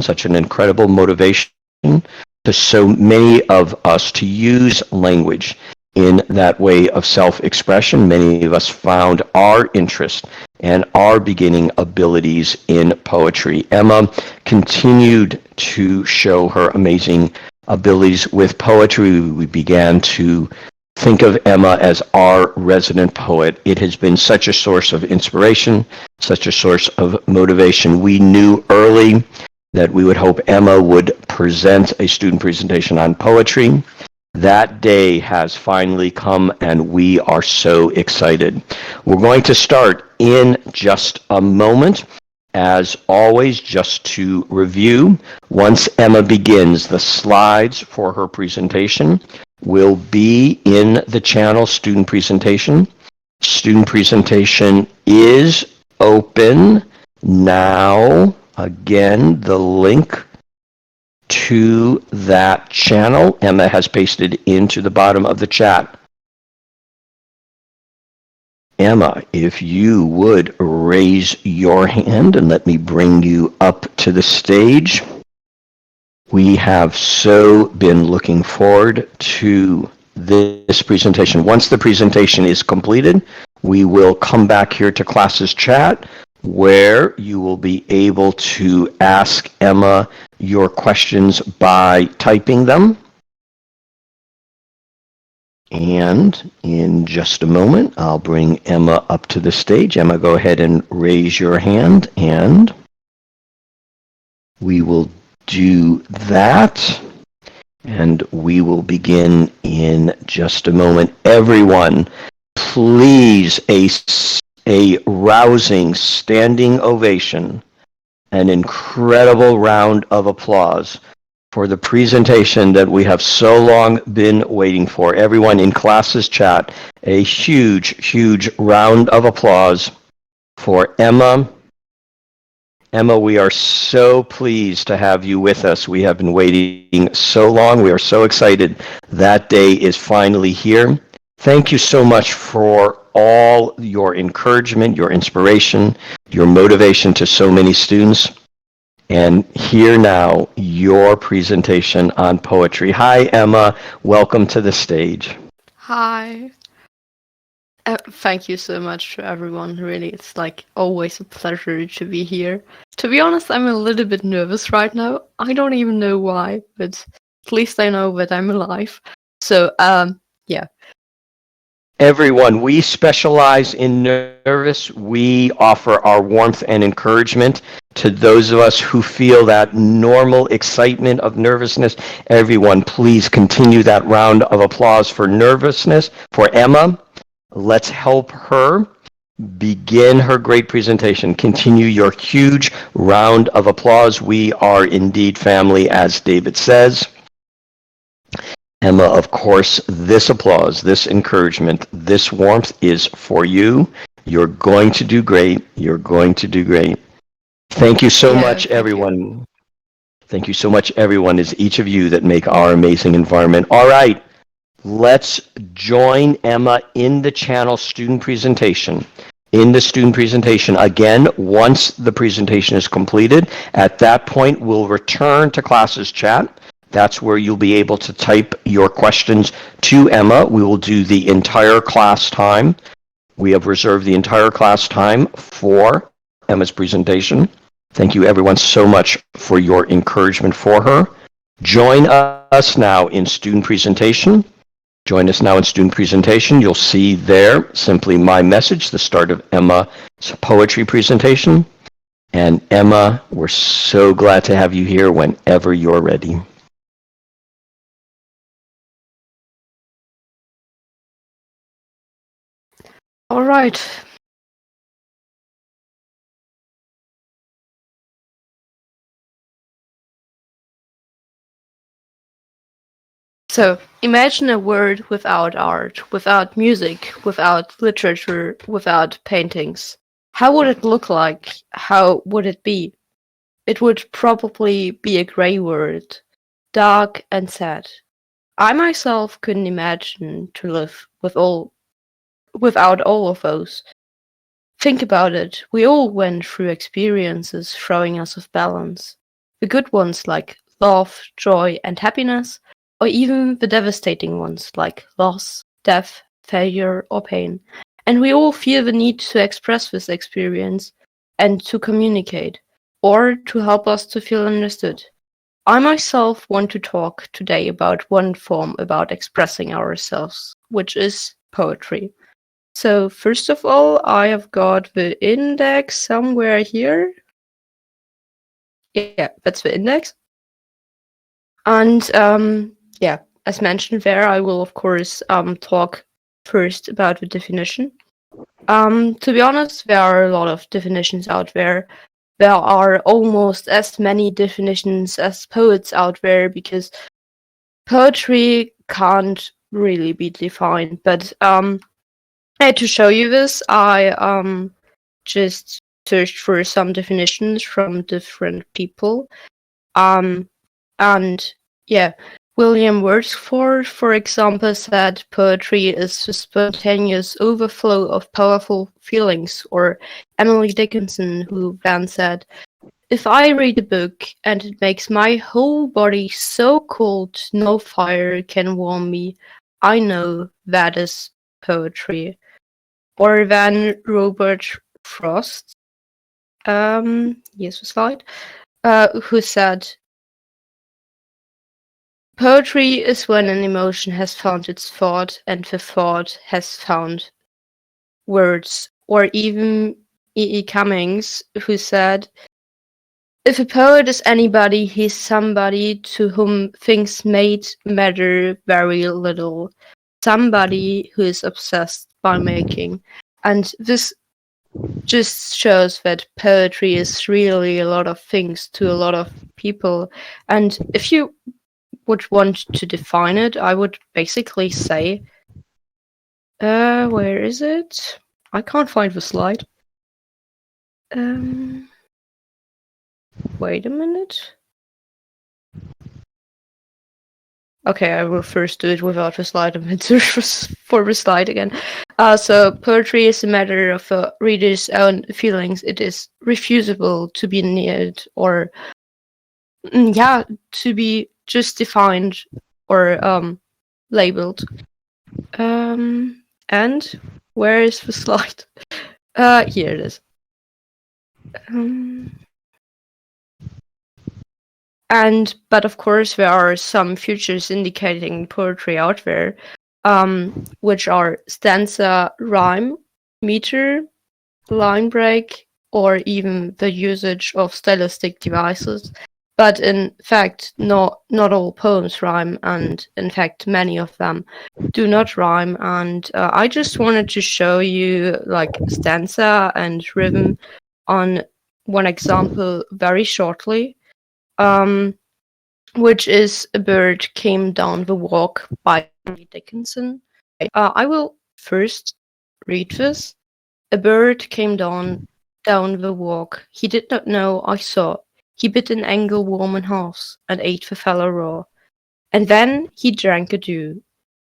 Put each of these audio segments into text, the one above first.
such an incredible motivation to so many of us to use language in that way of self-expression. Many of us found our interest and our beginning abilities in poetry. Emma continued to show her amazing abilities with poetry. We began to think of Emma as our resident poet. It has been such a source of inspiration, such a source of motivation. We knew early that we would hope Emma would present a student presentation on poetry. That day has finally come, and we are so excited. We're going to start in just a moment. As always, just to review, once Emma begins, the slides for her presentation will be in the channel Student Presentation. Student Presentation is open now. Again, the link to that channel, Emma has pasted into the bottom of the chat. Emma, if you would raise your hand and let me bring you up to the stage. We have so been looking forward to this presentation. Once the presentation is completed, we will come back here to classes chat, where you will be able to ask Emma your questions by typing them. And in just a moment, I'll bring Emma up to the stage. Emma, go ahead and raise your hand, and we will do that. And we will begin in just a moment. Everyone, please, a rousing standing ovation, an incredible round of applause for the presentation that we have so long been waiting for. Everyone in classes chat, a huge round of applause for Emma. Emma, we are so pleased to have you with us. We have been waiting so long. We are so excited. That day is finally here. Thank you so much for all your encouragement, your inspiration, your motivation to so many students. And here now, your presentation on poetry. Hi, Emma. Welcome to the stage. Hi. Thank you so much to everyone. Really, it's like always a pleasure to be here. To be honest, I'm a little bit nervous right now. I don't even know why, but at least I know that I'm alive. So, yeah. Everyone, we specialize in nervous. We offer our warmth and encouragement to those of us who feel that normal excitement of nervousness. Everyone, please continue that round of applause for nervousness for Emma. Let's help her begin her great presentation. Continue your huge round of applause. We are indeed family, as David says. Emma, of course, this applause, this encouragement, this warmth is for you. You're going to do great. You're going to do great. Thank you so much, everyone. Thank you so much, everyone. It's each of you that make our amazing environment. All right, let's join Emma in the channel student presentation. In the student presentation, again, once the presentation is completed, at that point, we'll return to classes chat. That's where you'll be able to type your questions to Emma. We will do the entire class time. We have reserved the entire class time for Emma's presentation. Thank you, everyone, so much for your encouragement for her. Join us now in student presentation. Join us now in student presentation. You'll see there simply my message, the start of Emma's poetry presentation. And Emma, we're so glad to have you here whenever you're ready. All right. So, imagine a world without art, without music, without literature, without paintings. How would it look like? How would it be? It would probably be a grey world, dark and sad. I myself couldn't imagine to live without all of those. Think about it. We all went through experiences throwing us off balance. the good ones like love, joy, and happiness, or even the devastating ones like loss, death, failure, or pain. And we all feel the need to express this experience and to communicate, or to help us to feel understood. I myself want to talk today about one form about expressing ourselves, which is poetry. So, first of all, I have got the index somewhere here. Yeah, that's the index. And yeah, as mentioned there, I will of course talk first about the definition. To be honest, there are a lot of definitions out there. There are almost as many definitions as poets out there because poetry can't really be defined. But to show you this, I just searched for some definitions from different people. And yeah, William Wordsworth, for example, said poetry is the spontaneous overflow of powerful feelings. Or Emily Dickinson, who then said, if I read a book and it makes my whole body so cold no fire can warm me, I know that is poetry. Or then Robert Frost, here's the slide, who said, poetry is when an emotion has found its thought and the thought has found words. Or even E. E. Cummings, who said, if a poet is anybody, he's somebody to whom things made matter very little. Somebody who is obsessed by making. And this just shows that poetry is really a lot of things to a lot of people. And if you would want to define it, I would basically say, where is it? I can't find the slide. Wait a minute. Okay, I will first do it without the slide and then search for the slide again. So poetry is a matter of a reader's own feelings. It is refusable to be neared or to be just defined or labeled. And where is the slide? Here it is. But of course, there are some features indicating poetry out there, which are stanza, rhyme, meter, line break, or even the usage of stylistic devices. But in fact, not all poems rhyme, and in fact, many of them do not rhyme. And I just wanted to show you like stanza and rhythm on one example very shortly. Which is A Bird Came Down the Walk by Emily Dickinson. I will first read this. A bird came down the walk. He did not know I saw. He bit an angle warm in halves and ate the fellow raw. And then he drank a dew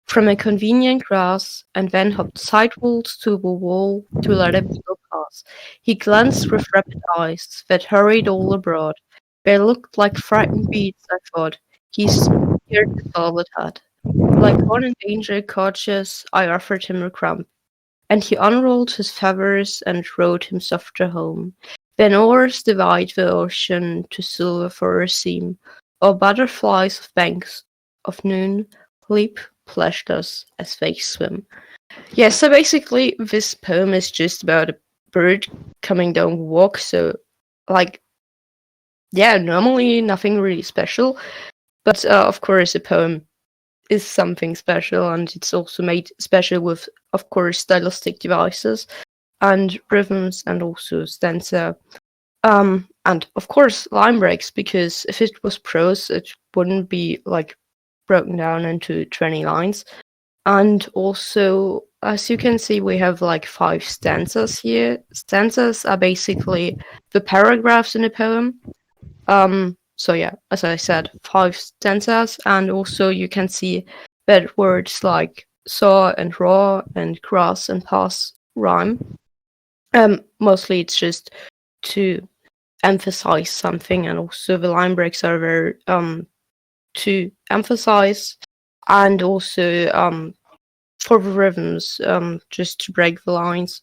from a convenient grass, and then hopped sideways to the wall to let a beagle pass. He glanced with rapid eyes that hurried all abroad. They looked like frightened beasts, I thought. He smeared his velvet hat. Like one in danger cautious, I offered him a crumb, and he unrolled his feathers and rowed him softer home. Then oars divide the ocean to silver for a seam, or butterflies of banks of noon leap plashed us as they swim. Yeah, so basically this poem is just about a bird coming down a walk, so like normally nothing really special, but of course a poem is something special, and it's also made special with, of course, stylistic devices and rhythms and also stanza. And of course line breaks, because if it was prose it wouldn't be like broken down into 20 lines. And also, as you can see, we have like 5 stanzas here. Stanzas are basically the paragraphs in a poem. So yeah, as I said, 5 stanzas, and also you can see that words like saw and raw and grass and pass rhyme. Mostly it's just 2. emphasize something, and also the line breaks are there to emphasize, and also for the rhythms, just to break the lines.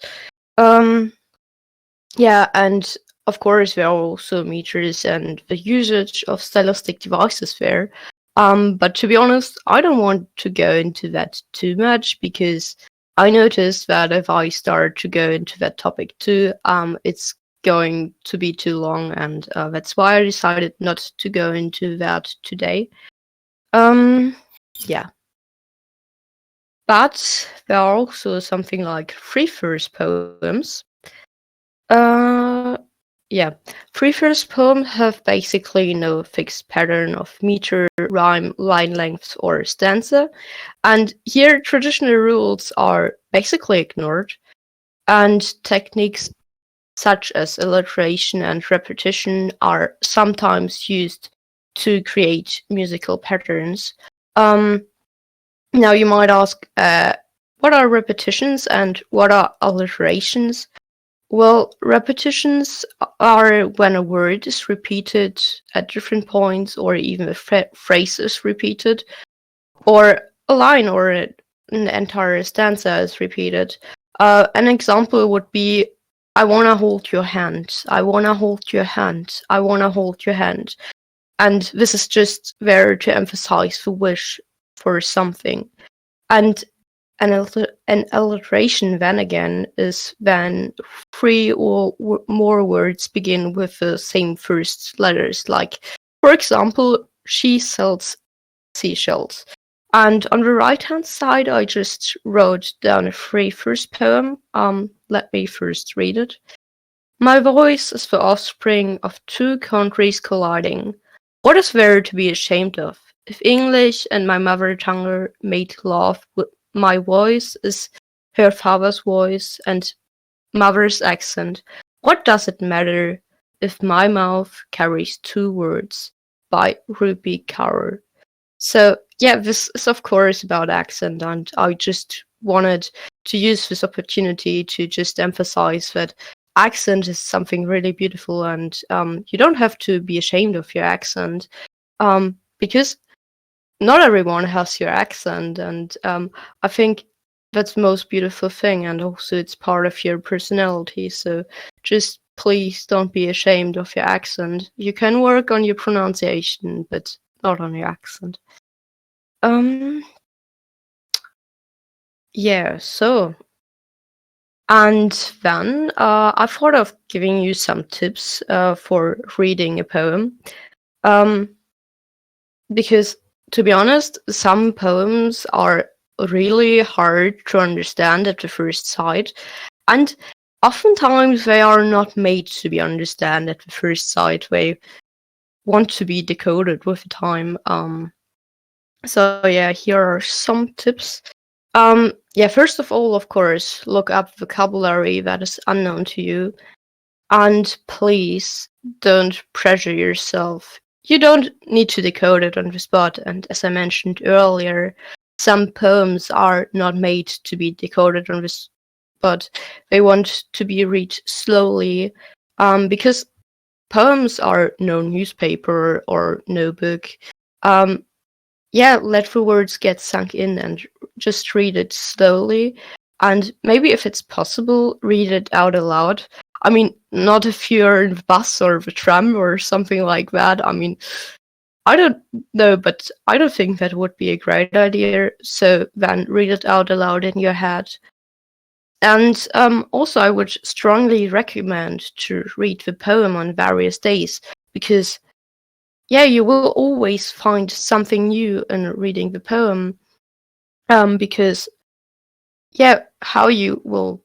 Yeah, and of course there are also meters and the usage of stylistic devices there. But to be honest, I don't want to go into that too much, because I noticed that if I start to go into that topic too, it's going to be too long, and that's why I decided not to go into that today. Yeah. But there are also something like free verse poems. Uh, yeah. Free verse poems have basically no fixed pattern of meter, rhyme, line length, or stanza. And here, traditional rules are basically ignored, and techniques such as alliteration and repetition are sometimes used to create musical patterns. Now you might ask, what are repetitions and what are alliterations? Well, repetitions are when a word is repeated at different points, or even a phrase is repeated, or a line or an entire stanza is repeated. An example would be, I wanna hold your hand, I wanna hold your hand, I wanna hold your hand. And this is just there to emphasize the wish for something. And an alliteration, then again, is when three or more words begin with the same first letters. Like, for example, she sells seashells. And on the right-hand side, I just wrote down a free verse poem. Let me first read it. My voice is the offspring of two countries colliding. What is there to be ashamed of? If English and my mother tongue made love, my voice is her father's voice and mother's accent. What does it matter if my mouth carries two words? By Rupi Kaur. So yeah, this is of course about accent, and I just wanted to use this opportunity to just emphasize that accent is something really beautiful, and you don't have to be ashamed of your accent, because not everyone has your accent, and I think that's the most beautiful thing, and also it's part of your personality. So just please don't be ashamed of your accent. You can work on your pronunciation, but not on your accent. Um, yeah, so. And then I thought of giving you some tips for reading a poem. Because, to be honest, some poems are really hard to understand at the first sight. And oftentimes they are not made to be understood at the first sight. They want to be decoded with time. So yeah, here are some tips. Yeah, first of all, of course, look up vocabulary that is unknown to you. And please don't pressure yourself. You don't need to decode it on the spot. And as I mentioned earlier, some poems are not made to be decoded on the spot. They want to be read slowly, because poems are no newspaper or no book. Yeah, let the words get sunk in and just read it slowly. And maybe if it's possible, read it out aloud. I mean, not if you're in the bus or the tram or something like that. I mean, I don't know, but I don't think that would be a great idea. So then read it out aloud in your head. And also, I would strongly recommend to read the poem on various days, because yeah, you will always find something new in reading the poem. Because yeah, how you will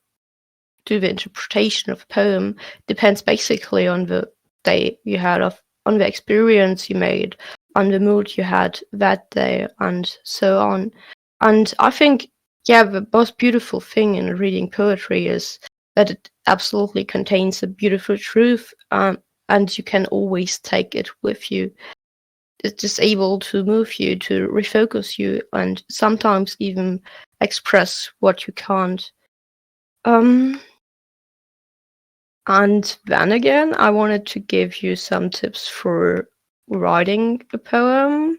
do the interpretation of a poem depends basically on the day you had, on the experience you made, on the mood you had that day, and so on. And I think, yeah, the most beautiful thing in reading poetry is that it absolutely contains a beautiful truth, and you can always take it with you. It's just able to move you, to refocus you, and sometimes even express what you can't. Um, And then again, I wanted to give you some tips for writing a poem.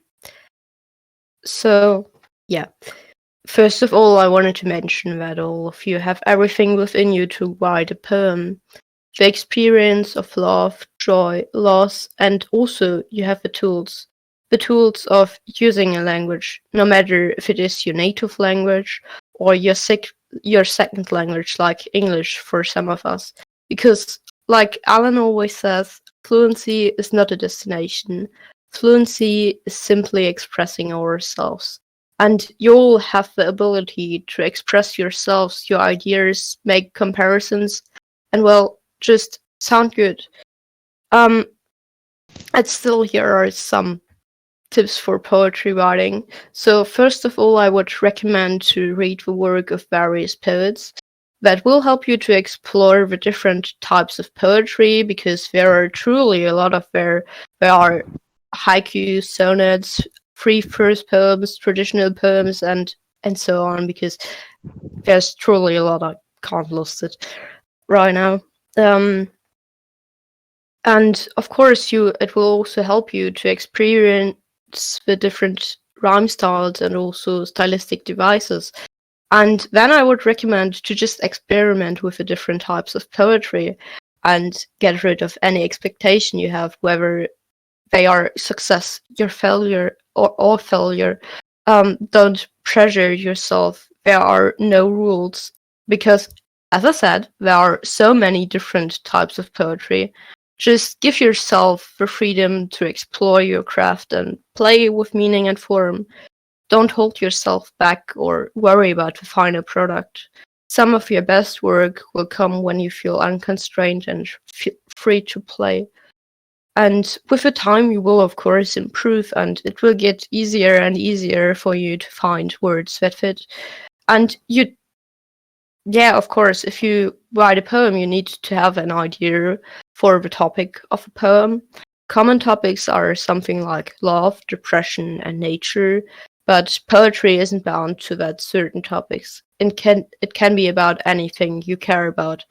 So, yeah. First of all, I wanted to mention that all of you have everything within you to write a poem. The experience of love, joy, loss, and also you have the tools. The tools of using a language, no matter if it is your native language or your second language, like English for some of us. Because, like Alan always says, fluency is not a destination. Fluency is simply expressing ourselves. And you'll have the ability to express yourselves, your ideas, make comparisons, and well, just sound good. Um, and still, here are some tips for poetry writing. So, first of all, I would recommend to read the work of various poets. That will help you to explore the different types of poetry because there are truly a lot of there are haiku, sonnets, free verse poems, traditional poems, and so on. Because there's truly a lot. I can't list it right now. And of course, it will also help you to experience the different rhyme styles and also stylistic devices. And then I would recommend to just experiment with the different types of poetry and get rid of any expectation you have, whether they are success, your failure, or failure. Don't pressure yourself. There are no rules because, as I said, there are so many different types of poetry. Just give yourself the freedom to explore your craft and play with meaning and form. Don't hold yourself back or worry about the final product. Some of your best work will come when you feel unconstrained and free to play. And with the time, you will, of course, improve, and it will get easier and easier for you to find words that fit. And of course, if you write a poem, you need to have an idea for the topic of a poem. Common topics are something like love, depression, and nature, but poetry isn't bound to that certain topics. It can be about anything you care about.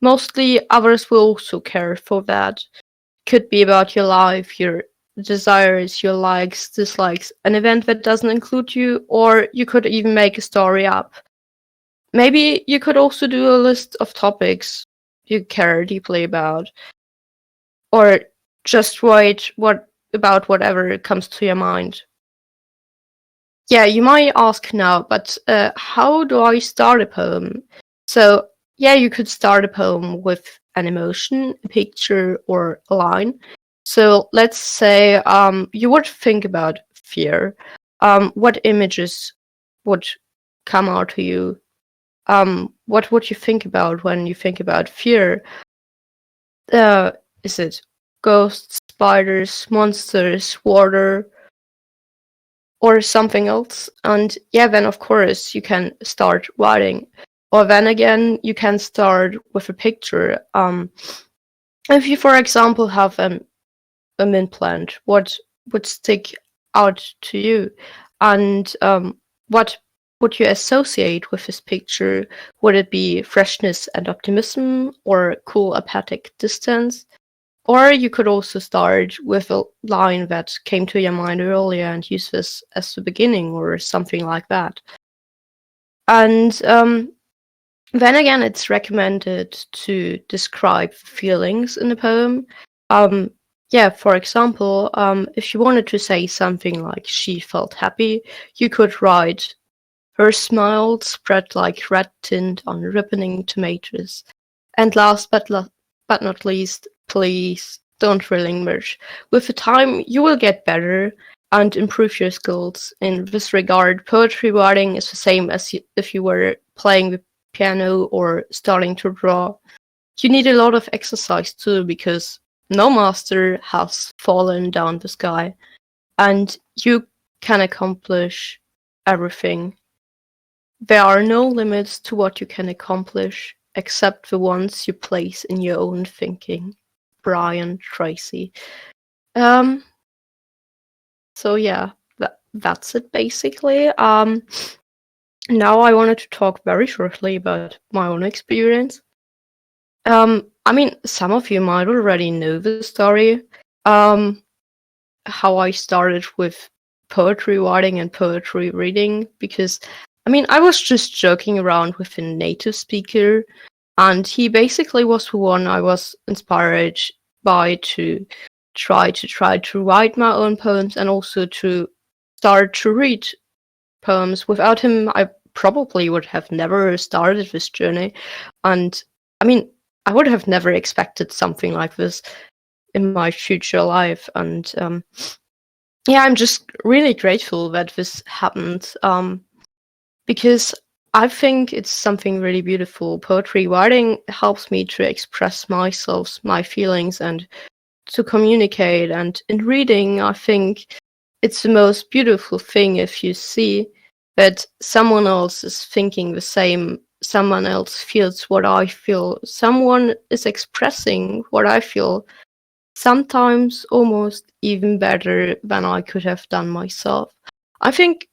Mostly, others will also care for that. Could be about your life, your desires, your likes, dislikes, an event that doesn't include you, or you could even make a story up. Maybe you could also do a list of topics you care deeply about, or just write about whatever comes to your mind. Yeah, you might ask now, but how do I start a poem? So, yeah, you could start a poem with an emotion, a picture, or a line. So, let's say you would think about fear. What images would come out to you? What would you think about when you think about fear? Is it ghosts, spiders, monsters, water, or something else? And yeah, then of course you can start writing. Or then again, you can start with a picture. If you, for example, have a mint plant, what would stick out to you? And what would you associate with this picture? Would it be freshness and optimism, or cool apathic distance? Or you could also start with a line that came to your mind earlier and use this as the beginning or something like that. And then again, it's recommended to describe feelings in a poem. For example, if you wanted to say something like she felt happy, you could write her smile spread like red tint on ripening tomatoes. And last but not least, please don't relinquish. With the time, you will get better and improve your skills. In this regard, poetry writing is the same as if you were playing the piano or starting to draw. You need a lot of exercise too, because no master has fallen down the sky, and you can accomplish everything. There are no limits to what you can accomplish, except the ones you place in your own thinking. Brian Tracy. So yeah, that's it basically. Now I wanted to talk very shortly about my own experience. I mean, some of you might already know the story. Um, how I started with poetry writing and poetry reading, because I mean, I was just joking around with a native speaker, and he basically was the one I was inspired by to try to write my own poems and also to start to read poems. Without him, I probably would have never started this journey. And I mean, I would have never expected something like this in my future life. And yeah, I'm just really grateful that this happened, because I think it's something really beautiful. Poetry writing helps me to express myself, my feelings, and to communicate. And in reading, I think it's the most beautiful thing if you see that someone else is thinking the same, someone else feels what I feel, someone is expressing what I feel, sometimes almost even better than I could have done myself. I think,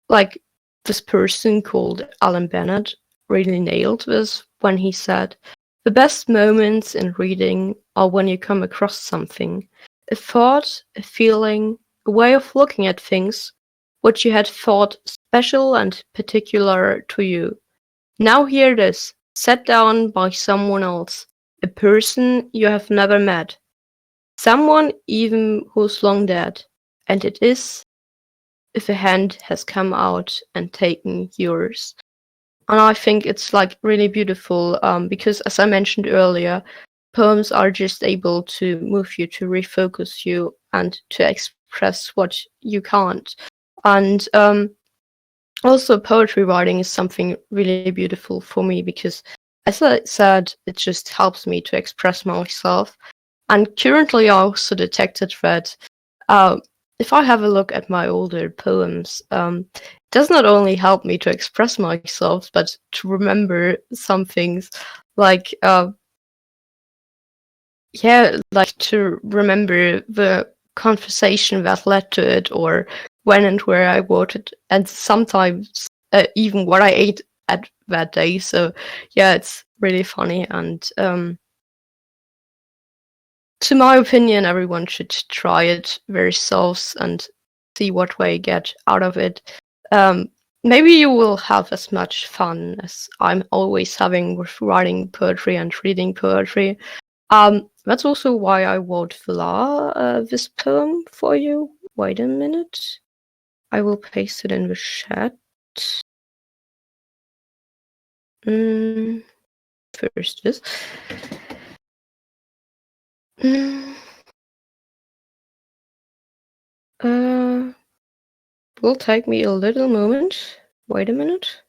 like, this person called Alan Bennett really nailed this when he said, the best moments in reading are when you come across something, a thought, a feeling, a way of looking at things, what you had thought special and particular to you. Now here it is, set down by someone else, a person you have never met, someone even who's long dead, and it is if a hand has come out and taken yours. And I think it's like really beautiful, because as I mentioned earlier, poems are just able to move you, to refocus you, and to express what you can't. And also, poetry writing is something really beautiful for me because, as I said, it just helps me to express myself. And currently, I also detected that uh, if I have a look at my older poems, it does not only help me to express myself, but to remember some things, like yeah, like to remember the conversation that led to it, or when and where I wrote it, and sometimes even what I ate at that day. So yeah, it's really funny, and to my opinion, everyone should try it themselves and see what way get out of it. Um, Maybe you will have as much fun as I'm always having with writing poetry and reading poetry. That's also why I wrote Vila, this poem for you. Wait a minute. I will paste it in the chat. Mm, First this. Mm, uh, will take me a little moment. Wait a minute.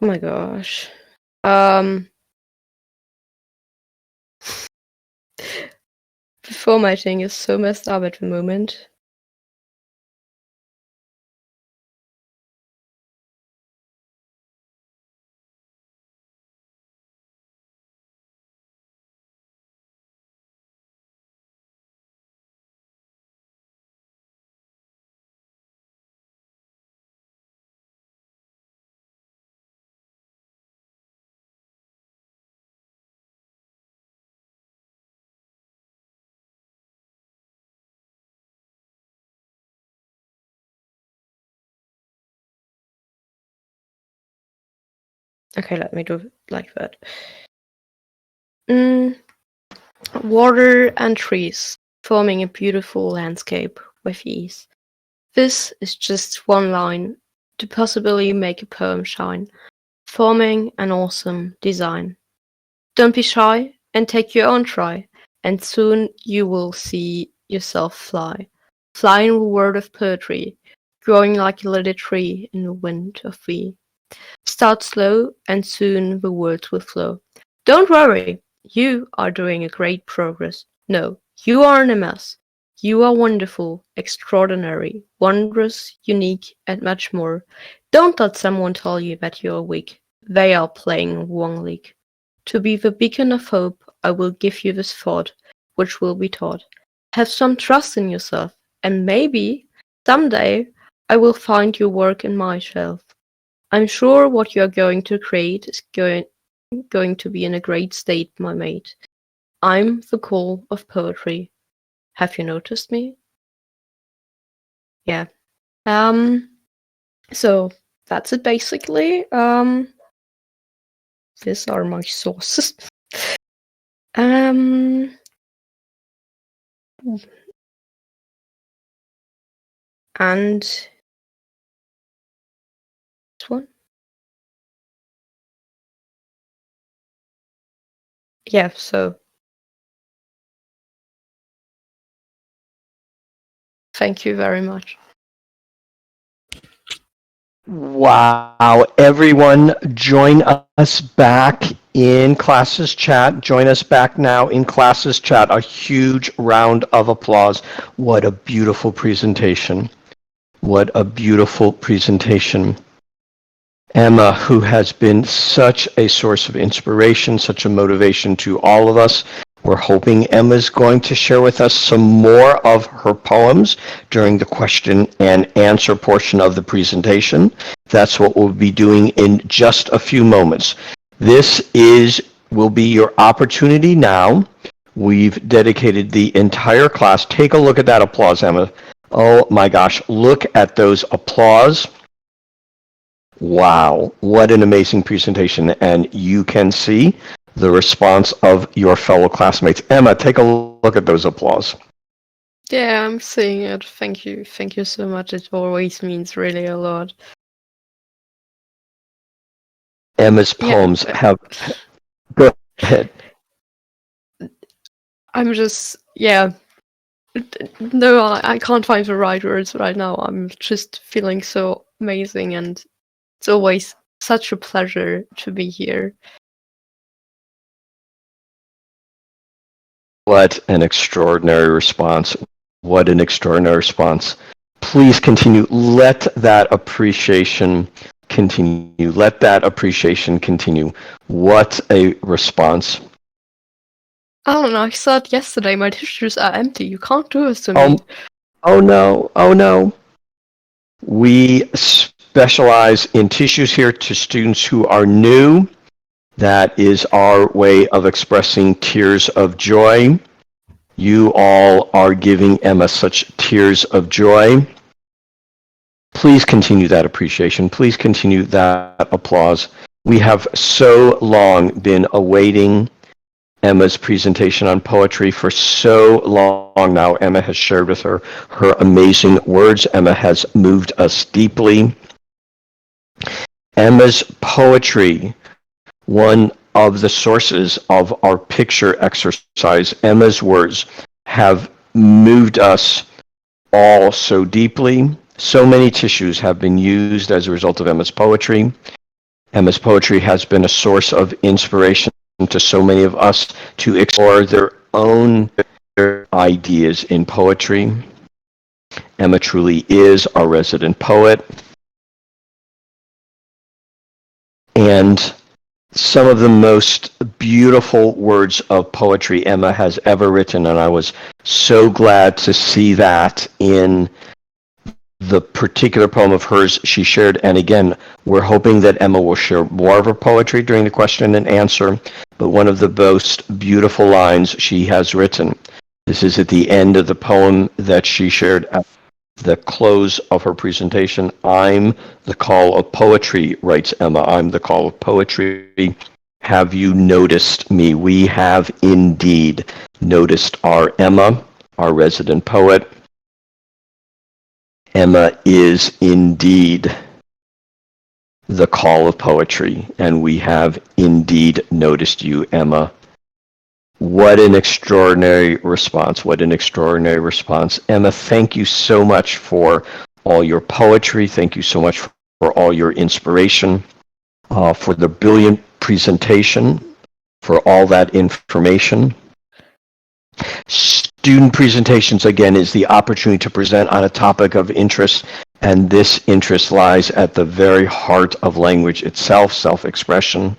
Oh my gosh. The formatting is so messed up at the moment. Okay, let me do it like that. Water and trees forming a beautiful landscape with ease. This is just one line to possibly make a poem shine, forming an awesome design. Don't be shy and take your own try, and soon you will see yourself fly. Fly in the world of poetry, growing like a little tree in the wind of thee. Start slow, and soon the words will flow. Don't worry, you are doing a great progress. No, you aren't a mess. You are wonderful, extraordinary, wondrous, unique, and much more. Don't let someone tell you that you are weak. They are playing wrong league. To be the beacon of hope, I will give you this thought, which will be taught. Have some trust in yourself, and maybe, someday, I will find your work in my shelf. I'm sure what you are going to create is going to be in a great state, my mate. I'm the call of poetry. Have you noticed me? Yeah. So that's it basically. These are my sources. And this one. Yeah, so thank you very much. Wow. Everyone, join us back in classes chat. Join us back now in classes chat. A huge round of applause. What a beautiful presentation. What a beautiful presentation. Emma, who has been such a source of inspiration, such a motivation to all of us. We're hoping Emma's going to share with us some more of her poems during the question and answer portion of the presentation. That's what we'll be doing in just a few moments. This will be your opportunity now. We've dedicated the entire class. Take a look at that applause, Emma. Oh my gosh, look at those applause. Wow, what an amazing presentation. And you can see the response of your fellow classmates. Emma, take a look at those applause. Yeah, I'm seeing it. Thank you. Thank you so much. It always means really a lot. Emma's poems have... Go ahead. I'm just, yeah. No, I can't find the right words right now. I'm just feeling so amazing, and it's always such a pleasure to be here. What an extraordinary response. What an extraordinary response. Please continue. Let that appreciation continue. Let that appreciation continue. What a response. I don't know, I thought yesterday my tissues are empty. You can't do this to me. Oh no, oh no. We specialize in tissues here to students who are new. That is our way of expressing tears of joy. You all are giving Emma such tears of joy. Please continue that appreciation. Please continue that applause. We have so long been awaiting Emma's presentation on poetry for so long now. Emma has shared with her amazing words. Emma has moved us deeply. Emma's poetry, one of the sources of our picture exercise, Emma's words have moved us all so deeply. So many tissues have been used as a result of Emma's poetry. Emma's poetry has been a source of inspiration to so many of us to explore their own ideas in poetry. Emma truly is our resident poet. And some of the most beautiful words of poetry Emma has ever written, and I was so glad to see that in the particular poem of hers she shared. And again, we're hoping that Emma will share more of her poetry during the question and answer, but one of the most beautiful lines she has written, this is at the end of the poem that she shared at the close of her presentation. I'm the call of poetry, writes Emma. I'm the call of poetry. Have you noticed me? We have indeed noticed our Emma, our resident poet. Emma is indeed the call of poetry, and we have indeed noticed you, Emma. What an extraordinary response. What an extraordinary response. Emma, thank you so much for all your poetry. Thank you so much for all your inspiration. for the brilliant presentation, for all that information. Student presentations, again, is the opportunity to present on a topic of interest, and this interest lies at the very heart of language itself, self-expression.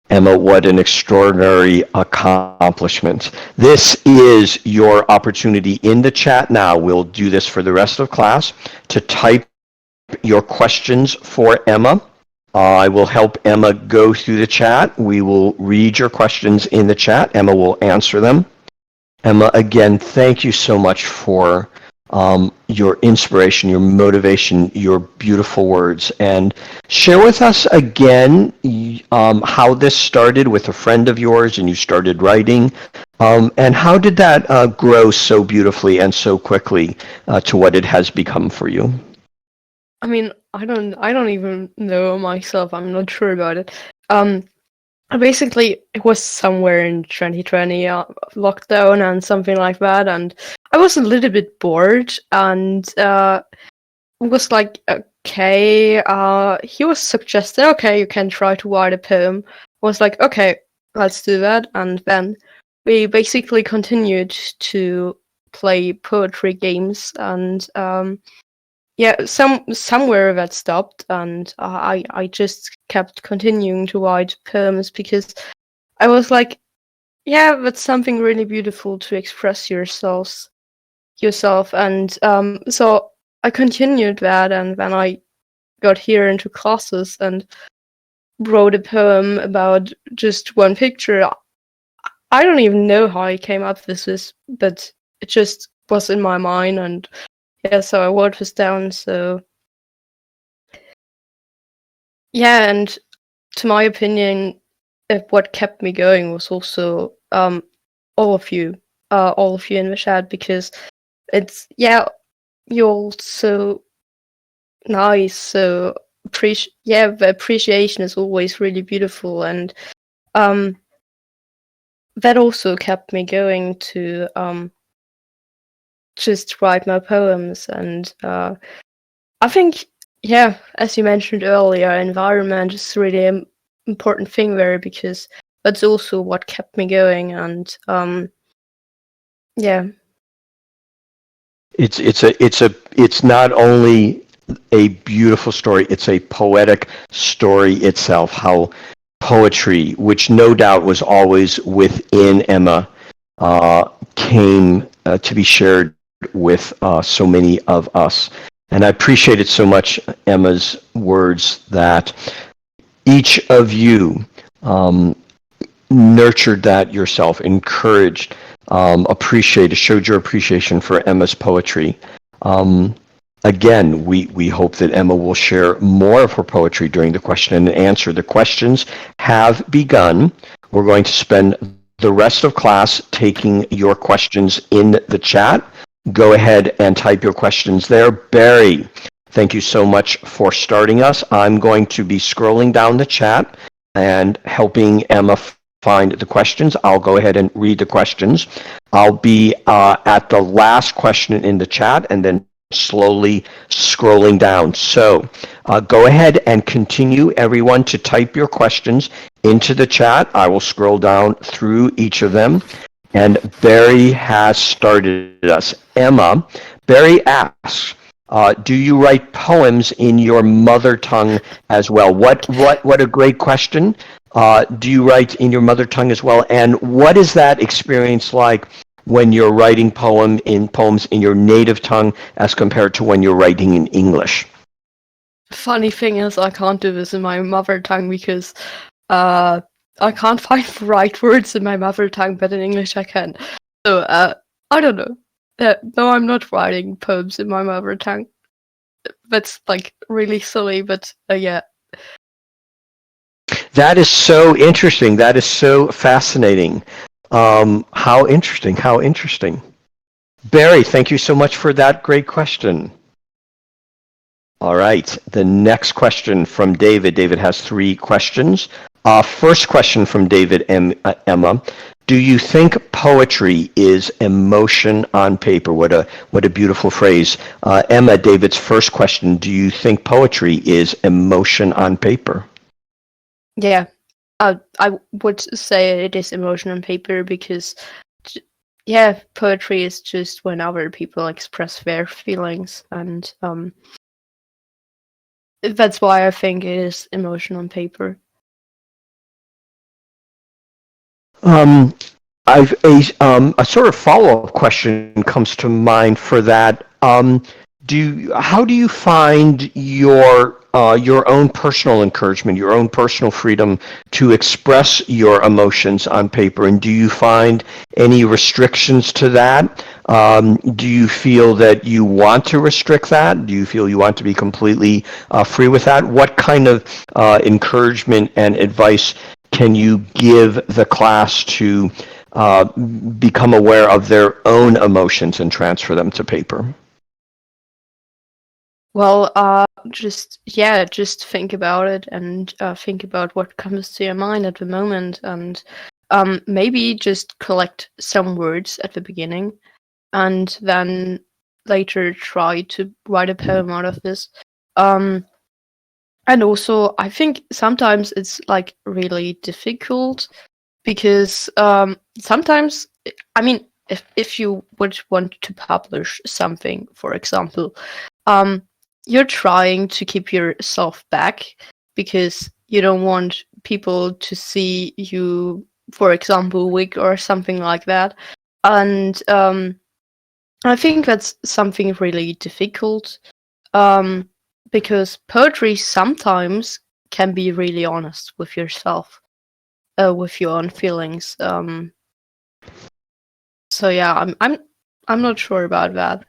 Emma, what an extraordinary accomplishment. This is your opportunity in the chat now. We'll do this for the rest of class to type your questions for Emma. I will help Emma go through the chat. We will read your questions in the chat. Emma will answer them. Emma, again, thank you so much for your inspiration, your motivation, your beautiful words. And share with us again how this started with a friend of yours and you started writing. And how did that grow so beautifully and so quickly to what it has become for you? I mean, I don't even know myself. I'm not sure about it. Basically, it was somewhere in 2020, lockdown and something like that, and I was a little bit bored, and was like, okay, he was suggesting, okay, you can try to write a poem. I was like, okay, let's do that, and then we basically continued to play poetry games, and yeah, somewhere that stopped, and I just kept continuing to write poems because I was like, yeah, that's something really beautiful to express yourself, and so I continued that, and then I got here into classes and wrote a poem about just one picture. I don't even know how I came up with this, but it just was in my mind, and yeah, so I wrote this down. So yeah, and to my opinion, what kept me going was also all of you in the chat, because it's, yeah, you're all so nice. So the appreciation is always really beautiful, and that also kept me going to just write my poems. And I think, yeah, as you mentioned earlier, environment is really an important thing there, because that's also what kept me going. And yeah, it's not only a beautiful story, it's a poetic story itself. How poetry, which no doubt was always within Emma, came to be shared with so many of us. And I appreciate it so much, Emma's words, that each of you nurtured that yourself, encouraged, appreciated, showed your appreciation for Emma's poetry. Again, we hope that Emma will share more of her poetry during the question and answer. The questions have begun. We're going to spend the rest of class taking your questions in the chat. Go ahead and type your questions there. Barry, thank you so much for starting us. I'm going to be scrolling down the chat and helping Emma find the questions. I'll go ahead and read the questions. I'll be at the last question in the chat and then slowly scrolling down. So go ahead and continue, everyone, to type your questions into the chat. I will scroll down through each of them. And Barry has started us. Emma, Barry asks, do you write poems in your mother tongue as well? What a great question. Do you write in your mother tongue as well? And what is that experience like when you're writing poems in your native tongue as compared to when you're writing in English? funny thing is, I can't do this in my mother tongue because I can't find the right words in my mother tongue, but in English I can. So I don't know. No, I'm not writing poems in my mother tongue. That's like really silly, but yeah. That is so interesting. That is so fascinating. How interesting. How interesting. Barry, thank you so much for that great question. All right. The next question from David. David has 3 questions. First question from David Emma. Do you think poetry is emotion on paper? What a beautiful phrase. Emma, David's first question, do you think poetry is emotion on paper? Yeah, I would say it is emotion on paper because, yeah, poetry is just when other people express their feelings, and that's why I think it is emotion on paper. A sort of follow-up question comes to mind for that. How do you find your own personal encouragement, your own personal freedom to express your emotions on paper? And do you find any restrictions to that? Do you feel that you want to restrict that? Do you feel you want to be completely free with that? What kind of encouragement and advice can you give the class to become aware of their own emotions and transfer them to paper? Well, just think about it and think about what comes to your mind at the moment, and maybe just collect some words at the beginning, and then later try to write a poem out of this. And also, I think sometimes it's like really difficult because sometimes, I mean, if you would want to publish something, for example, you're trying to keep yourself back because you don't want people to see you, for example, weak or something like that. And I think that's something really difficult because poetry sometimes can be really honest with yourself, with your own feelings. So yeah, I'm not sure about that.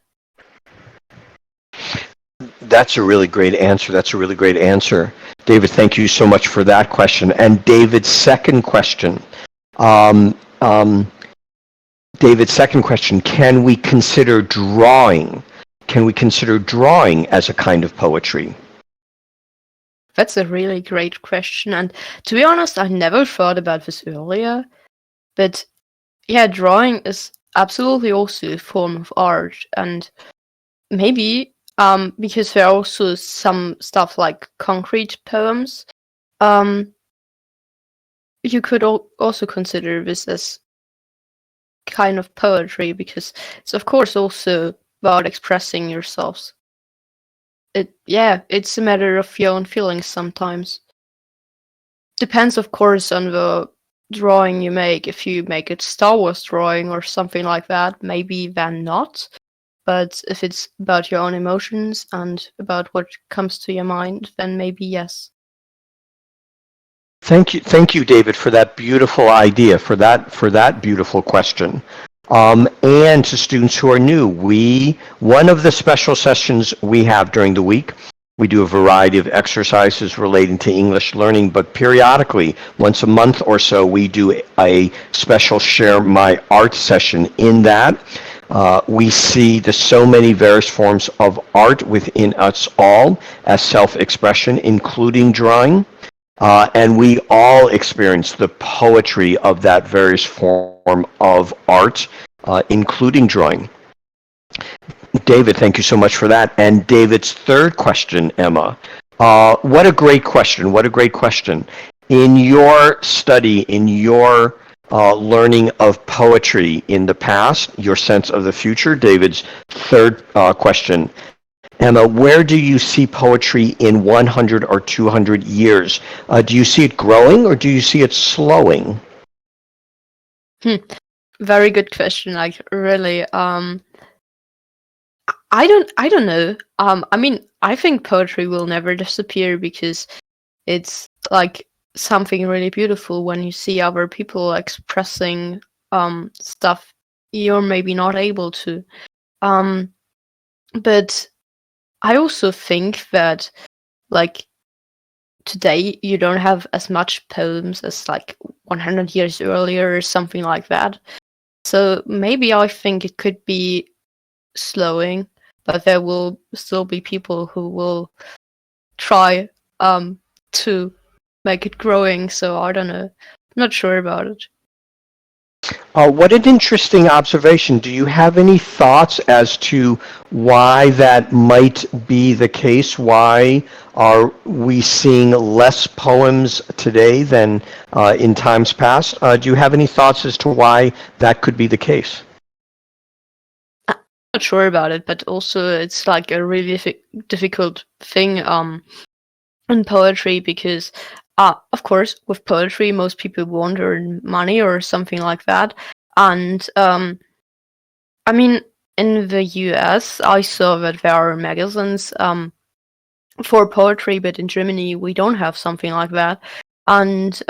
That's a really great answer. David, thank you so much for that question. And David's second question. David's second question, can we consider drawing? Can we consider drawing as a kind of poetry? That's a really great question. And to be honest, I never thought about this earlier. But yeah, drawing is absolutely also a form of art. And maybe because there are also some stuff like concrete poems, you could also consider this as kind of poetry because it's of course also about expressing yourselves. It's a matter of your own feelings sometimes. Depends of course on the drawing you make. If you make a Star Wars drawing or something like that, maybe then not. But if it's about your own emotions and about what comes to your mind, then maybe yes. Thank you, David, for that beautiful idea, for that beautiful question. And to students who are new, one of the special sessions we have during the week, we do a variety of exercises relating to English learning, but periodically, once a month or so, we do a special Share My Art session. In that, we see the so many various forms of art within us all as self-expression, including drawing. And we all experience the poetry of that various form of art, including drawing. David, thank you so much for that. And David's third question, Emma. What a great question. In your study, in your learning of poetry in the past, your sense of the future, David's third question. Emma, where do you see poetry in 100 or 200 years? Do you see it growing or do you see it slowing? Very good question. Like really, I don't know. I mean, I think poetry will never disappear because it's like something really beautiful when you see other people expressing stuff you're maybe not able to. But I also think that like today you don't have as much poems as like 100 years earlier or something like that. So maybe I think it could be slowing, but there will still be people who will try to make it growing. So I don't know. Not sure about it. What an interesting observation. Do you have any thoughts as to why that might be the case? Why are we seeing less poems today than in times past? Do you have any thoughts as to why that could be the case? Not sure about it, but also it's like a really difficult thing in poetry because of course with poetry most people want to earn money or something like that. And I mean, in the US I saw that there are magazines for poetry, but in Germany we don't have something like that. And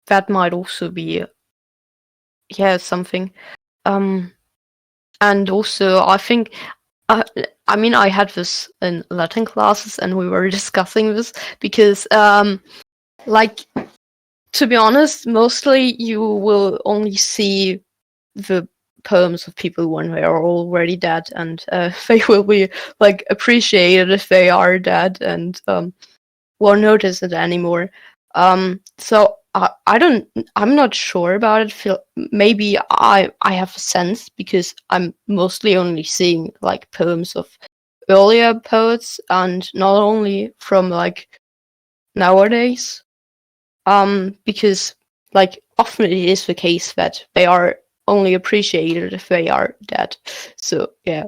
that might also be something. And also I think I mean, I had this in Latin classes, and we were discussing this because, like, to be honest, mostly you will only see the poems of people when they are already dead, and they will be like appreciated if they are dead, and won't notice it anymore. So I'm not sure about it. Maybe I have a sense because I'm mostly only seeing like poems of earlier poets and not only from like nowadays. Because like often it is the case that they are only appreciated if they are dead. So yeah.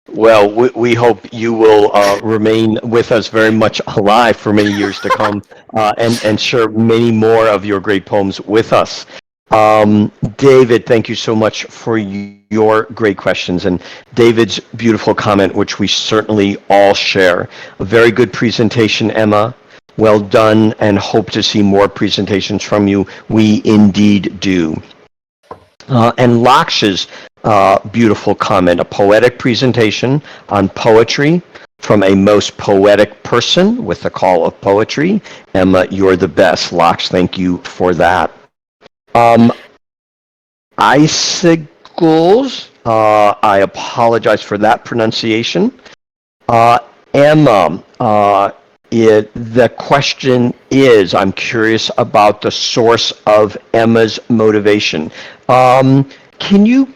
Well, we hope you will remain with us very much alive for many years to come and share many more of your great poems with us. David, thank you so much for your great questions and David's beautiful comment, which we certainly all share. A very good presentation, Emma. Well done, and hope to see more presentations from you. We indeed do. And Laksh's beautiful comment, a poetic presentation on poetry from a most poetic person with the call of poetry. Emma, you're the best. Laksh, thank you for that. Icicles, I apologize for that pronunciation. Emma, the question is, I'm curious about the source of Emma's motivation. Can you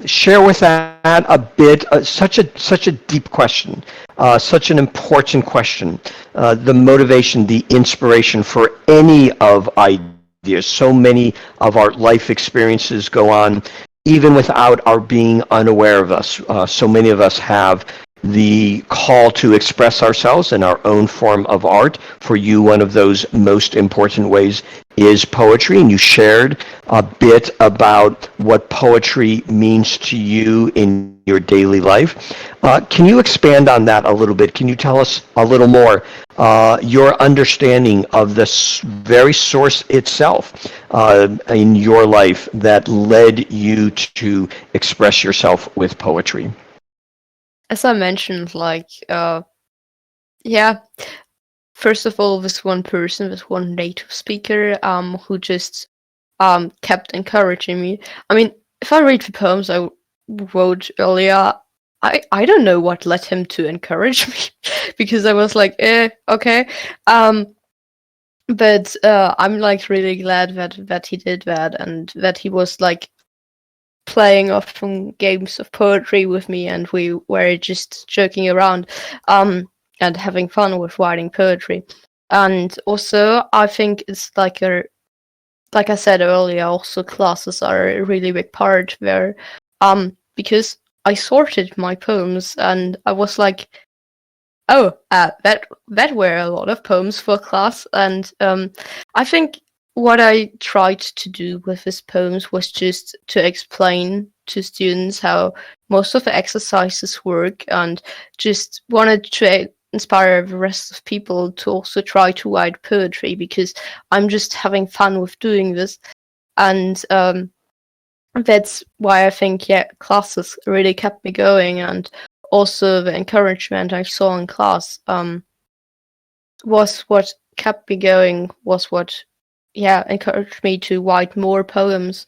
share with that a bit? Such a deep question, such an important question. The motivation, the inspiration for any of ideas. So many of our life experiences go on, even without our being unaware of us. So many of us have the call to express ourselves in our own form of art. For you, one of those most important ways is poetry, and you shared a bit about what poetry means to you in your daily life. Can you expand on that a little bit? Can you tell us a little more your understanding of the very source itself in your life that led you to express yourself with poetry? As I mentioned, like, first of all, this one person, this one native speaker, who just kept encouraging me. I mean, if I read the poems I wrote earlier, I don't know what led him to encourage me because I was like, okay. But I'm like really glad that he did that and that he was like playing off from games of poetry with me, and we were just joking around and having fun with writing poetry. And also I think it's like I said earlier, also classes are a really big part there, because I sorted my poems and I was like, oh, that were a lot of poems for class. And I think what I tried to do with these poems was just to explain to students how most of the exercises work, and just wanted to inspire the rest of people to also try to write poetry, because I'm just having fun with doing this. And that's why I think, classes really kept me going, and also the encouragement I saw in class was what kept me going, was what encouraged me to write more poems.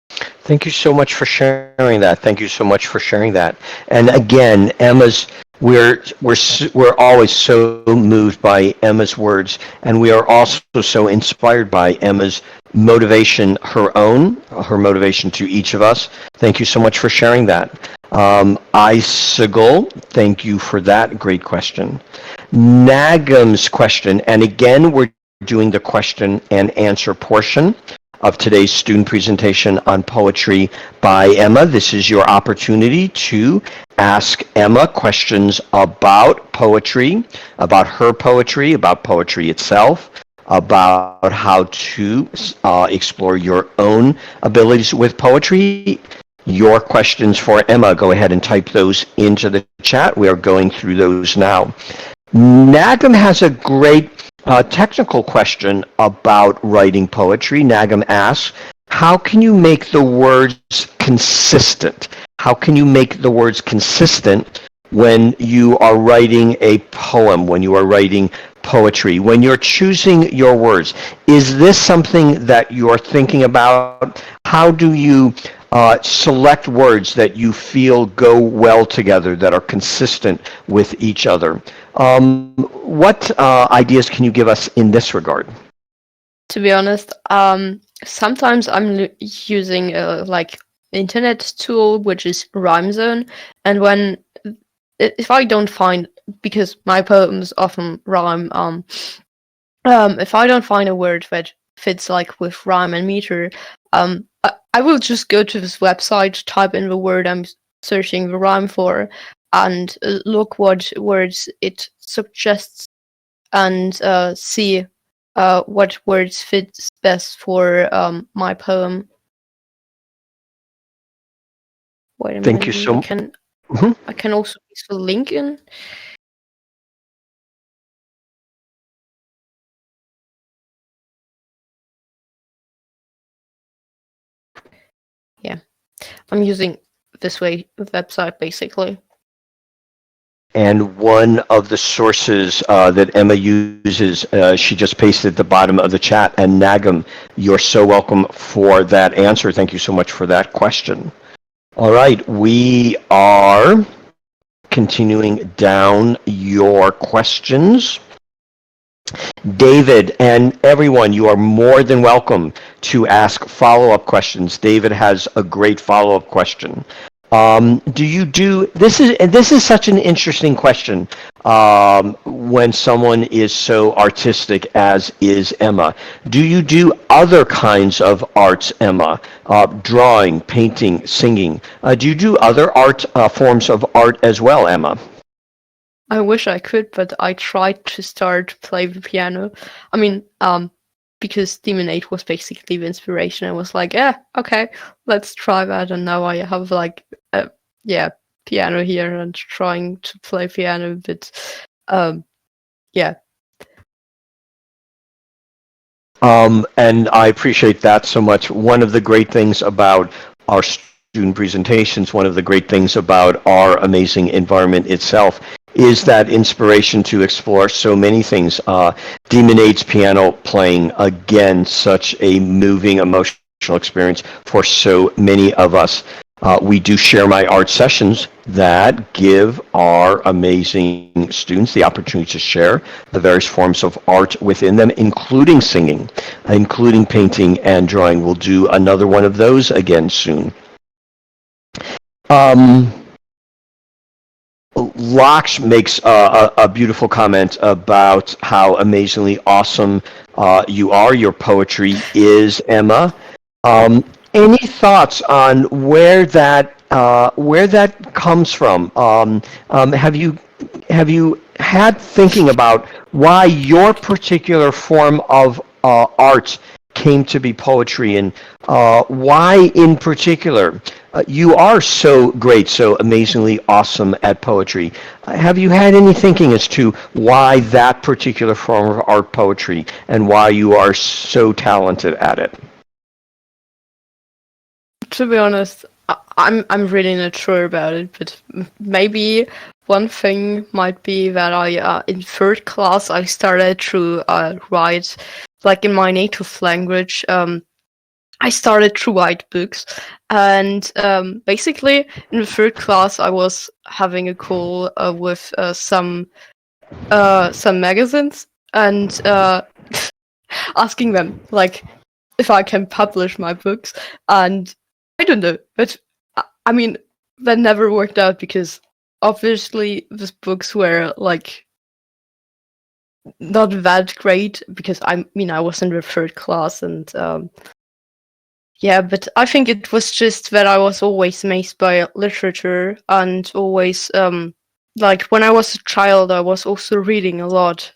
Thank you so much for sharing that. Thank you so much for sharing that. And again, Emma's we're always so moved by Emma's words, and we are also so inspired by Emma's motivation, her motivation to each of us. Thank you so much for sharing that. Isagul, thank you for that great question. Nagam's question, and again, we're doing the question and answer portion of today's student presentation on poetry by Emma. This is your opportunity to ask Emma questions about poetry, about her poetry, about poetry itself, about how to explore your own abilities with poetry. Your questions for Emma, go ahead and type those into the chat. We are going through those now. Nagam has a great technical question about writing poetry. Nagam asks, how can you make the words consistent? How can you make the words consistent when you are writing a poem, when you are writing poetry, when you're choosing your words? Is this something that you're thinking about? How do you select words that you feel go well together, that are consistent with each other? What ideas can you give us in this regard? To be honest, sometimes I'm using like internet tool, which is RhymeZone, and if I don't find, because my poems often rhyme, if I don't find a word that fits like with rhyme and meter, I will just go to this website, type in the word I'm searching the rhyme for, and look what words it suggests, and see what words fits best for my poem. Wait a minute. Thank you so much. I can also use the link in. Yeah, I'm using this website basically. And one of the sources that Emma uses, she just pasted at the bottom of the chat. And Nagam, you're so welcome for that answer. Thank you so much for that question. All right, we are continuing down your questions. David and everyone, you are more than welcome to ask follow-up questions. David has a great follow-up question. This is such an interesting question when someone is so artistic as is Emma. Do you do other kinds of arts, Emma? Drawing, painting, singing. Do you do other forms of art as well, Emma? I wish I could, but I tried to start play the piano. I mean, because Demon 8 was basically the inspiration. I was like, yeah, okay, let's try that. And now I have like, piano here and trying to play piano, but yeah. And I appreciate that so much. One of the great things about our student presentations, one of the great things about our amazing environment itself is that inspiration to explore so many things. Demon 8's piano playing, again, such a moving, emotional experience for so many of us. We do share my art sessions that give our amazing students the opportunity to share the various forms of art within them, including singing, including painting and drawing. We'll do another one of those again soon. Laksh makes a beautiful comment about how amazingly awesome you are. Your poetry is, Emma. Any thoughts on where that comes from? Have you had thinking about why your particular form of art came to be poetry, and why in particular you are so great, so amazingly awesome at poetry? Have you had any thinking as to why that particular form of art, poetry, and why you are so talented at it? To be honest, I'm really not sure about it, but maybe one thing might be that I in third class I started to write like in my native language. I started to write books, and basically in the third class I was having a call with some magazines and asking them like if I can publish my books, and I don't know, but I mean that never worked out because obviously these books were like not that great because I mean I was in the third class and yeah, but I think it was just that I was always amazed by literature and always like when I was a child I was also reading a lot.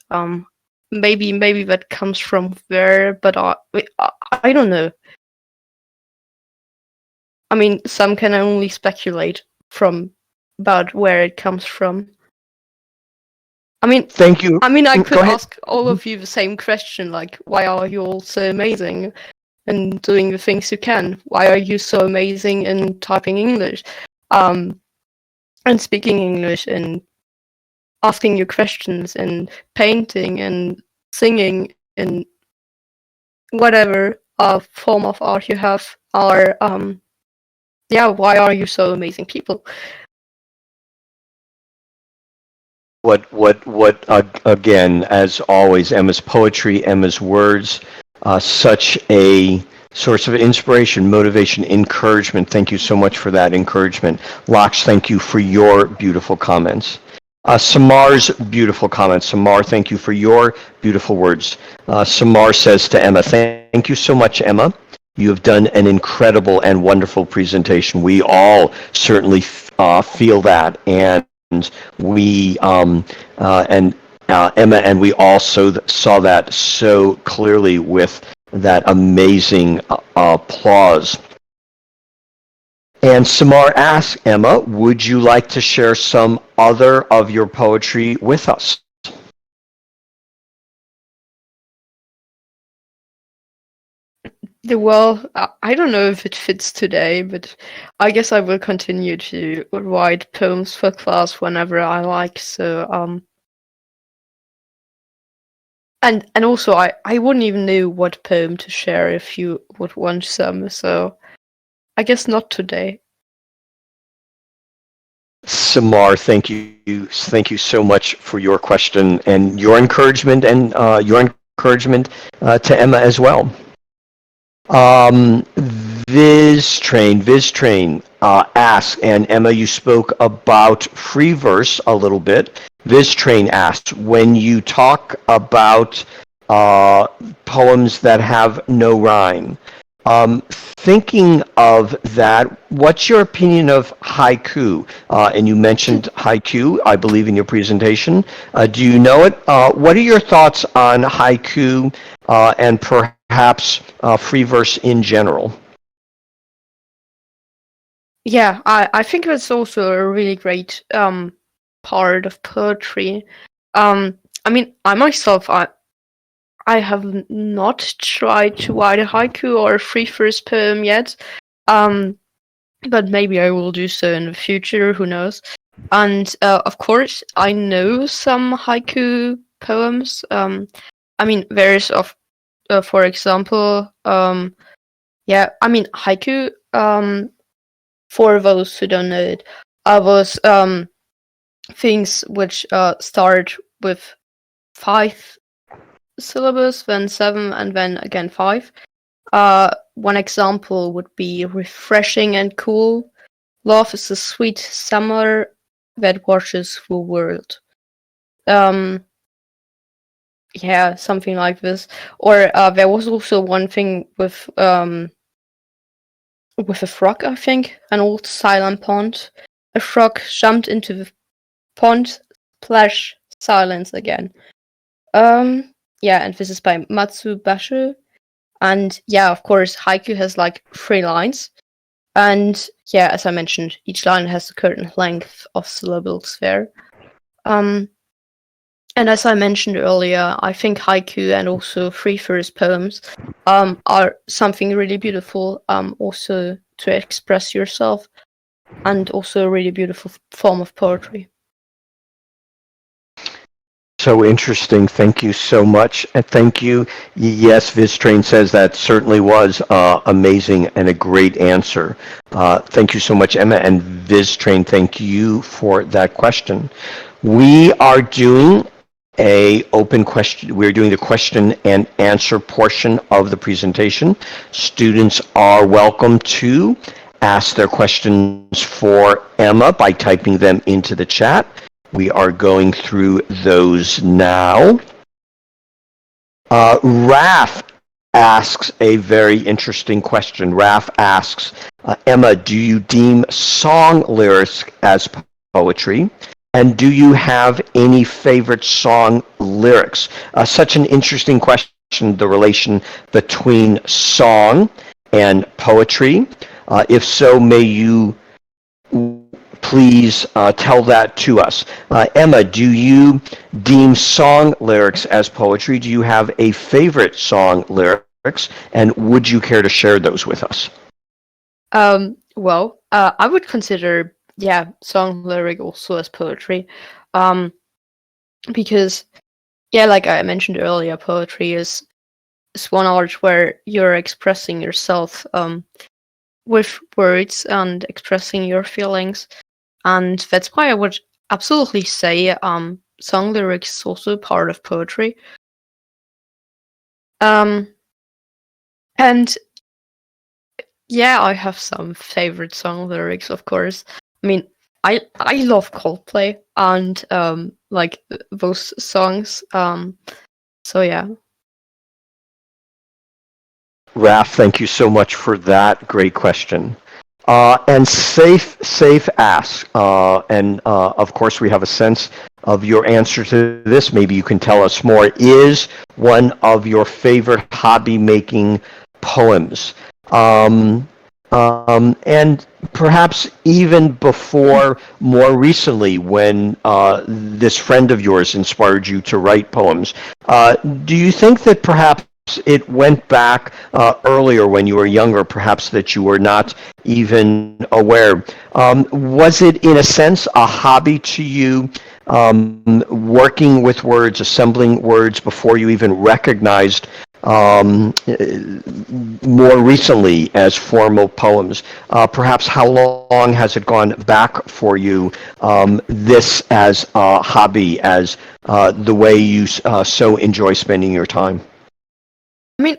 Maybe that comes from there, but I don't know. I mean, some can only speculate from about where it comes from. Thank you. I mean, I Go could ahead. ask all of you the same question, like, why are you all so amazing in doing the things you can? Why are you so amazing in typing English, and speaking English, and asking your questions, and painting, and singing, and whatever form of art you have? Are yeah, why are you so amazing people? Again, as always, Emma's poetry, Emma's words, such a source of inspiration, motivation, encouragement. Thank you so much for that encouragement. Laksh, thank you for your beautiful comments. Samar's beautiful comments. Samar, thank you for your beautiful words. Samar says to Emma, thank you so much, Emma. You have done an incredible and wonderful presentation. We all certainly feel that, and we and Emma and we also saw that so clearly with that amazing applause. And Samar asks Emma, would you like to share some other of your poetry with us? Well, I don't know if it fits today, but I guess I will continue to write poems for class whenever I like. So, and also I wouldn't even know what poem to share if you would want some. So, I guess not today. Samar, thank you so much for your question and your encouragement to Emma as well. Viz Train asks, and Emma, you spoke about free verse a little bit. Viz Train asks, when you talk about poems that have no rhyme, thinking of that, what's your opinion of haiku? And you mentioned haiku, I believe, in your presentation. Do you know it? What are your thoughts on haiku and perhaps free verse in general? Yeah, I think that's also a really great part of poetry. I mean, I myself, I have not tried to write a haiku or a free verse poem yet, but maybe I will do so in the future. Who knows? And of course, I know some haiku poems. I mean, there's for example, yeah, I mean haiku. For those who don't know it, was things which start with 5 syllables, then 7, and then again 5. One example would be refreshing and cool. Love is a sweet summer that washes the world. Yeah, something like this. Or there was also one thing with a frog, I think, an old silent pond. A frog jumped into the pond, splash, silence again. Yeah, and this is by Matsu Basho. And yeah, of course, haiku has like 3 lines. And yeah, as I mentioned, each line has a certain length of syllables there. And as I mentioned earlier, I think haiku and also free verse poems are something really beautiful, also to express yourself, and also a really beautiful form of poetry. so interesting. Thank you so much. And thank you. Yes, VizTrain says that certainly was amazing and a great answer. Thank you so much, Emma. And VizTrain, thank you for that question. We are doing we're doing the question and answer portion of the presentation. Students are welcome to ask their questions for Emma by typing them into the chat. We are going through those now. Raf asks a very interesting question. Raf asks, Emma, do you deem song lyrics as poetry? And do you have any favorite song lyrics? Such an interesting question, the relation between song and poetry. If so, may you please tell that to us. Emma, do you deem song lyrics as poetry? Do you have a favorite song lyrics? And would you care to share those with us? Well, I would consider, song lyric also as poetry. Because, like I mentioned earlier, poetry is one art where you're expressing yourself with words and expressing your feelings. And that's why I would absolutely say song lyrics is also part of poetry. And I have some favorite song lyrics, of course. I mean, I love Coldplay and like those songs. So yeah. Raf, thank you so much for that great question. And Safe asks, and of course we have a sense of your answer to this. Maybe you can tell us more. Is one of your favorite hobby-making poems? And perhaps even before, more recently, when this friend of yours inspired you to write poems, do you think that perhaps it went back earlier when you were younger, perhaps that you were not even aware? Was it, in a sense, a hobby to you, working with words, assembling words before you even recognized more recently as formal poems? Perhaps how long has it gone back for you, this as a hobby, as the way you so enjoy spending your time? I mean,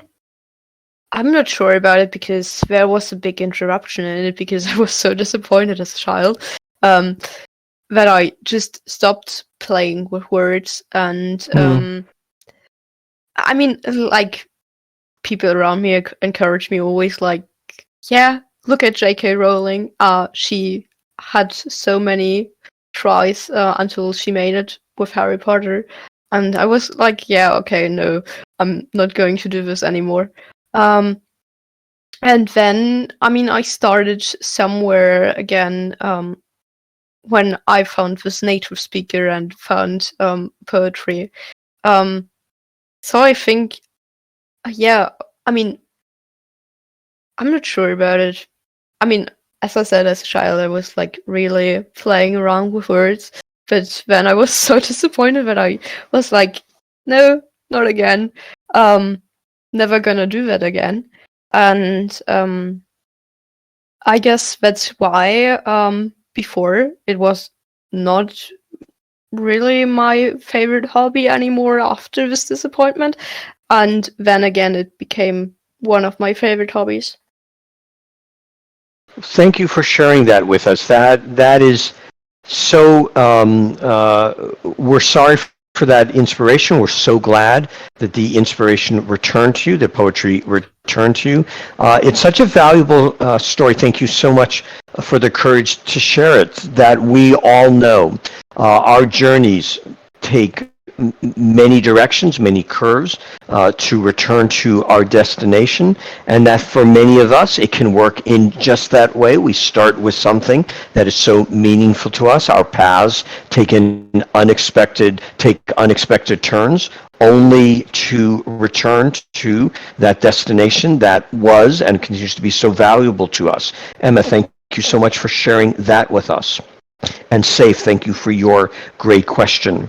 I'm not sure about it because there was a big interruption in it because I was so disappointed as a child that I just stopped playing with words. And I mean, like, people around me encourage me always, like, look at J.K. Rowling. She had so many tries until she made it with Harry Potter. And I was like, okay, no, I'm not going to do this anymore. And then, I mean, I started somewhere again when I found this native speaker and found poetry. So I think, I mean, I'm not sure about it. I mean, as I said, as a child, I was like really playing around with words. But then I was so disappointed that I was like, no, not again. Never gonna do that again. And I guess that's why before it was not really my favorite hobby anymore after this disappointment. And then again, it became one of my favorite hobbies. Thank you for sharing that with us. That is so, we're sorry for that inspiration. We're so glad that the inspiration returned to you, the poetry returned to you. It's such a valuable story. Thank you so much for the courage to share it, that we all know our journeys take many directions, many curves to return to our destination, and that for many of us it can work in just that way. We start with something that is so meaningful to us. Our paths take unexpected turns, only to return to that destination that was and continues to be so valuable to us. Emma, thank you so much for sharing that with us. And Safe, thank you for your great question.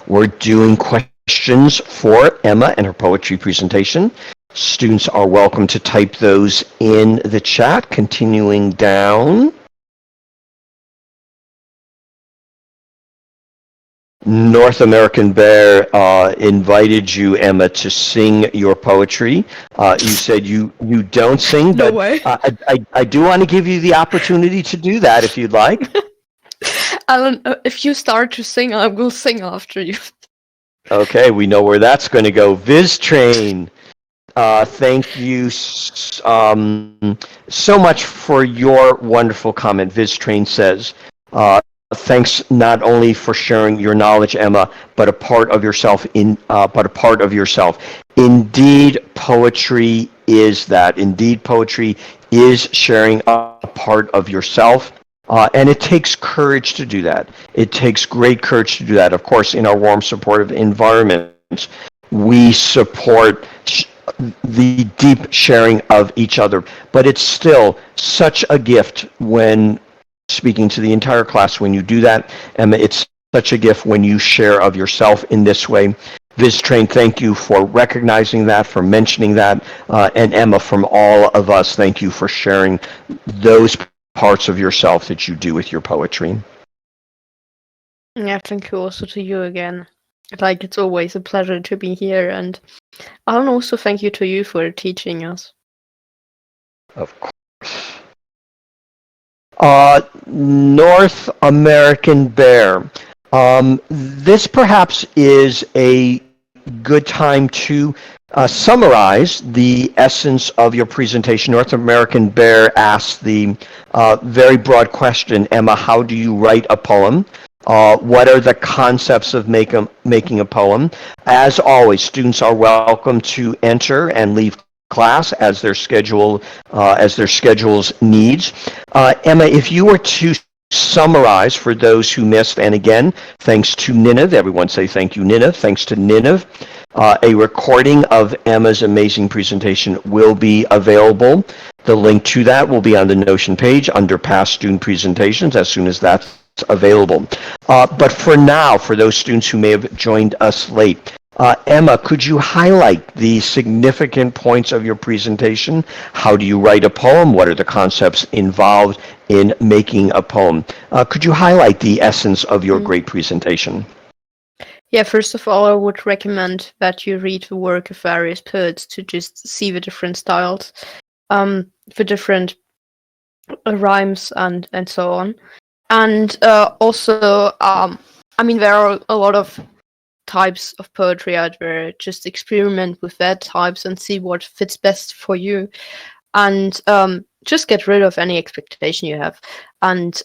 We're doing questions for Emma and her poetry presentation. Students are welcome to type those in the chat. Continuing down. North American Bear invited you, Emma, to sing your poetry. You said you don't sing, No but way. I do want to give you the opportunity to do that if you'd like. Alan, if you start to sing, I will sing after you. Okay, we know where that's going to go. VizTrain, thank you so much for your wonderful comment. VizTrain says, thanks not only for sharing your knowledge, Emma, but a part of yourself. Indeed, poetry is that. Indeed, poetry is sharing a part of yourself. And it takes courage to do that. It takes great courage to do that. Of course, in our warm, supportive environments, we support the deep sharing of each other. But it's still such a gift when speaking to the entire class when you do that. Emma, it's such a gift when you share of yourself in this way. VizTrain, thank you for recognizing that, for mentioning that. And Emma, from all of us, thank you for sharing those parts of yourself that you do with your poetry. Yeah, thank you also to you again. Like, it's always a pleasure to be here, and I'll also thank you to you for teaching us. Of course. North American Bear. This perhaps is a good time to summarize the essence of your presentation. North American Bear asked the very broad question, Emma, how do you write a poem? What are the concepts of making a poem? As always, students are welcome to enter and leave class as their schedules needs. Emma, if you were to summarize for those who missed, and again, thanks to Ninav, everyone say thank you, Ninav. Thanks to Ninav. A recording of Emma's amazing presentation will be available. The link to that will be on the Notion page under past student presentations as soon as that's available. But for now, for those students who may have joined us late, Emma, could you highlight the significant points of your presentation? How do you write a poem? What are the concepts involved in making a poem? Could you highlight the essence of your great presentation? Yeah, first of all, I would recommend that you read the work of various poets to just see the different styles, the different rhymes and so on. And also, I mean, there are a lot of types of poetry out there. Just experiment with their types and see what fits best for you. And just get rid of any expectation you have. And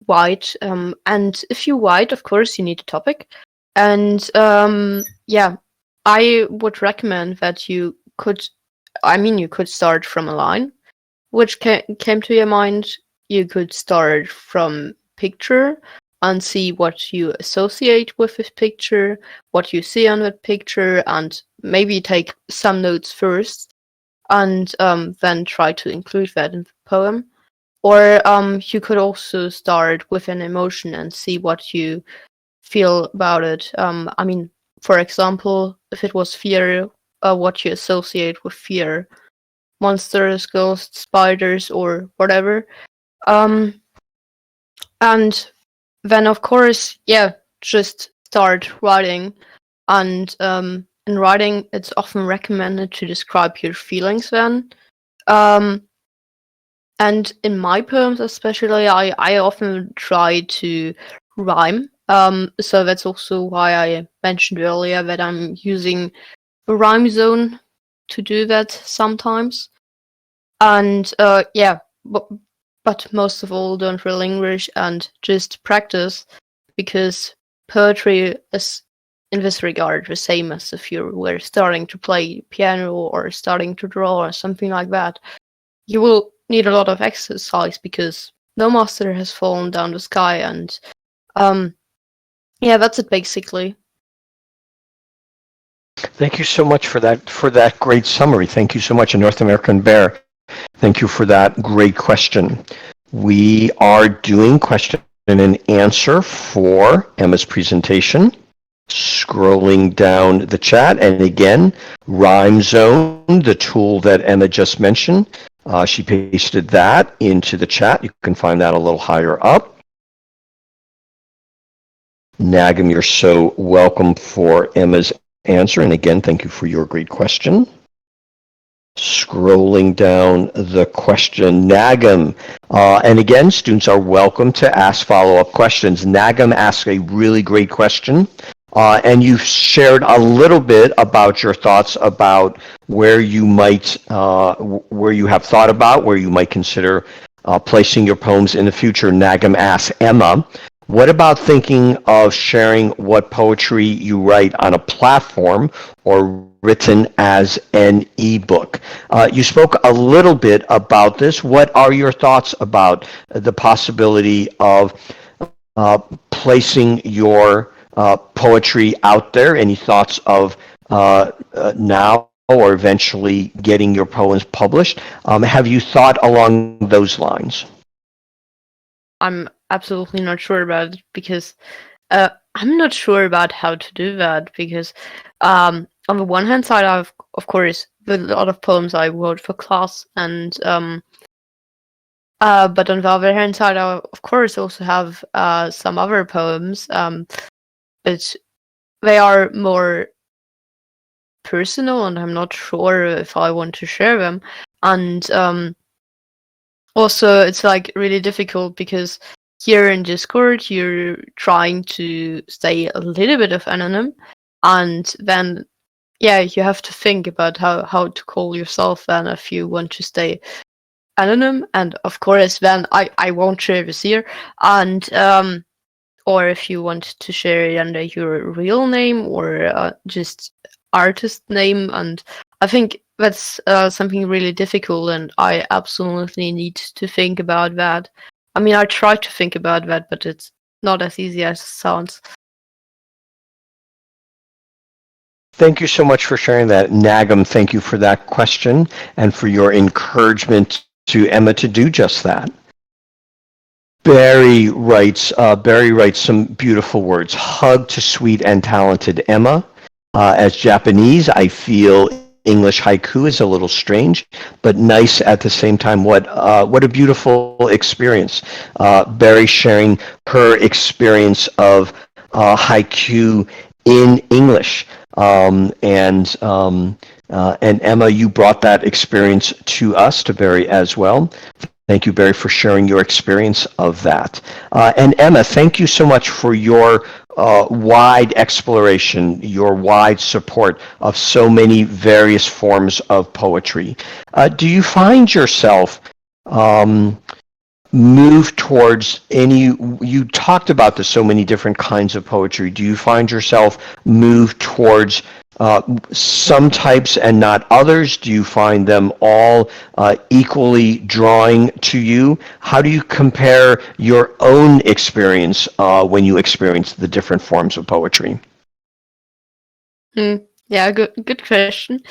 write. And if you write, of course, you need a topic. And yeah, I would recommend that you could start from a line, which came to your mind. You could start from picture and see what you associate with this picture, what you see on that picture, and maybe take some notes first, and then try to include that in the poem. Or you could also start with an emotion and see what you feel about it. I mean, for example, if it was fear, what you associate with fear, monsters, ghosts, spiders, or whatever. And then, of course, yeah, just start writing. And in writing, it's often recommended to describe your feelings then. And in my poems especially, I often try to rhyme. So that's also why I mentioned earlier that I'm using a rhyme zone to do that sometimes. And yeah, but most of all, don't relinquish and just practice, because poetry is, in this regard, the same as if you were starting to play piano or starting to draw or something like that. You will need a lot of exercise because no monster has fallen down the sky, and yeah, that's it basically. Thank you so much for that great summary. Thank you so much, North American Bear. Thank you for that great question. We are doing questions and answer for Emma's presentation. Scrolling down the chat, and again, Rhyme Zone, the tool that Emma just mentioned, she pasted that into the chat. You can find that a little higher up. Nagam, you're so welcome for Emma's answer, and again, thank you for your great question. Scrolling down the question, Nagam, and again, students are welcome to ask follow-up questions. Nagam asked a really great question. And you've shared a little bit about your thoughts about where you might, where you have thought about, where you might consider placing your poems in the future. Nagam asks, Emma, what about thinking of sharing what poetry you write on a platform or written as an ebook? You spoke a little bit about this. What are your thoughts about the possibility of placing your poetry out there? Any thoughts of now or eventually getting your poems published? Have you thought along those lines? I'm absolutely not sure about it because I'm not sure about how to do that because on the one hand side, I've of course a lot of poems I wrote for class, and but on the other hand side, I of course also have some other poems, but they are more personal, and I'm not sure if I want to share them. And also, it's like really difficult because here in Discord, you're trying to stay a little bit of anonym, and then yeah, you have to think about how to call yourself then if you want to stay anonym. And of course, then I won't share this here, and or if you want to share it under your real name or just artist name. And I think that's something really difficult, and I absolutely need to think about that. I mean, I try to think about that, but it's not as easy as it sounds. Thank you so much for sharing that. Nagam, thank you for that question and for your encouragement to Emma to do just that. Barry writes some beautiful words. Hug to sweet and talented Emma. As Japanese, I feel English haiku is a little strange, but nice at the same time. What a beautiful experience. Barry sharing her experience of haiku in English. And Emma, you brought that experience to us, to Barry as well. Thank you, Barry, for sharing your experience of that. And Emma, thank you so much for your wide exploration, your wide support of so many various forms of poetry. Do you find yourself move towards you talked about the so many different kinds of poetry. Do you find yourself move towards some types and not others? Do you find them all equally drawing to you? How do you compare your own experience when you experience the different forms of poetry? Yeah, good question.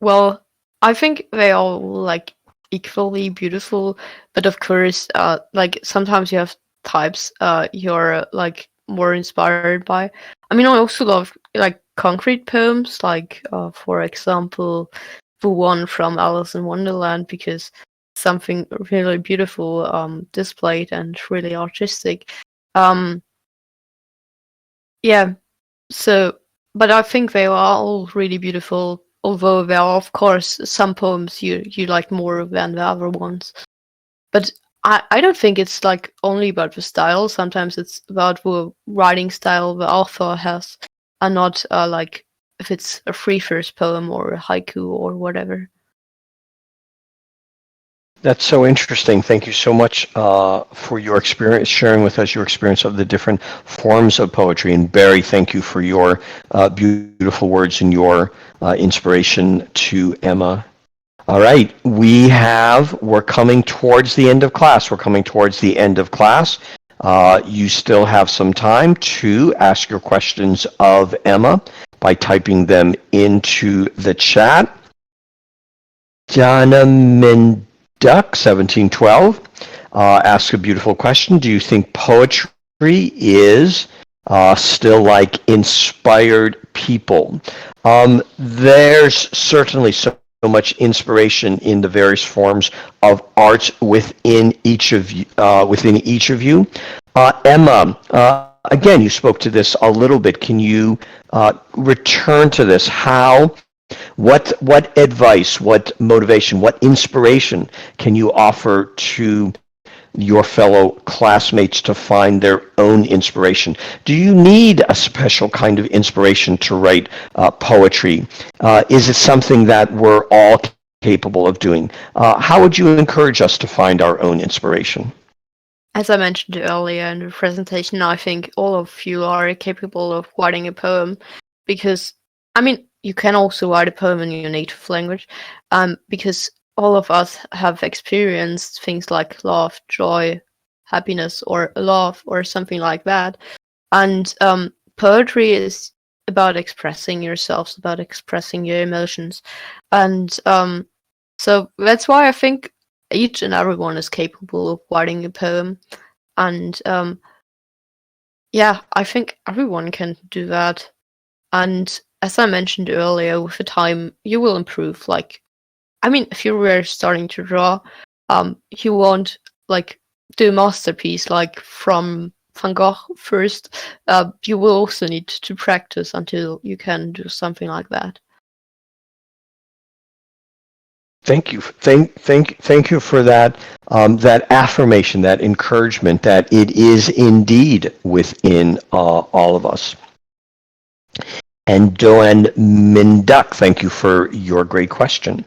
Well, I think they all like equally beautiful, but of course, like sometimes you have types you're like more inspired by. I mean, I also love like concrete poems, like for example, the one from Alice in Wonderland, because something really beautiful displayed and really artistic. Yeah, so, but I think they are all really beautiful, although there are, of course, some poems you like more than the other ones. But I don't think it's like only about the style. Sometimes it's about the writing style the author has, and not like if it's a free verse poem or a haiku or whatever. That's so interesting. Thank you so much for your experience, sharing with us your experience of the different forms of poetry. And Barry, thank you for your beautiful words and your inspiration to Emma. All right, we're coming towards the end of class. You still have some time to ask your questions of Emma by typing them into the chat. Jana Duck 1712 asks a beautiful question. Do you think poetry is still like inspired people? There's certainly so much inspiration in the various forms of art within each of you. Emma, again, you spoke to this a little bit. Can you return to this? What advice, what motivation, what inspiration can you offer to your fellow classmates to find their own inspiration? Do you need a special kind of inspiration to write poetry? Is it something that we're all capable of doing? How would you encourage us to find our own inspiration? As I mentioned earlier in the presentation, I think all of you are capable of writing a poem because, I mean, you can also write a poem in your native language because all of us have experienced things like love, joy, happiness, or love, or something like that. And poetry is about expressing yourselves, about expressing your emotions. And so that's why I think each and everyone is capable of writing a poem. And yeah, I think everyone can do that. And as I mentioned earlier, with the time, you will improve. Like, I mean, if you were starting to draw, you won't like do a masterpiece like from Van Gogh first. You will also need to practice until you can do something like that. Thank you. Thank you for that that affirmation, that encouragement that it is indeed within all of us. And Doan Minduk, thank you for your great question.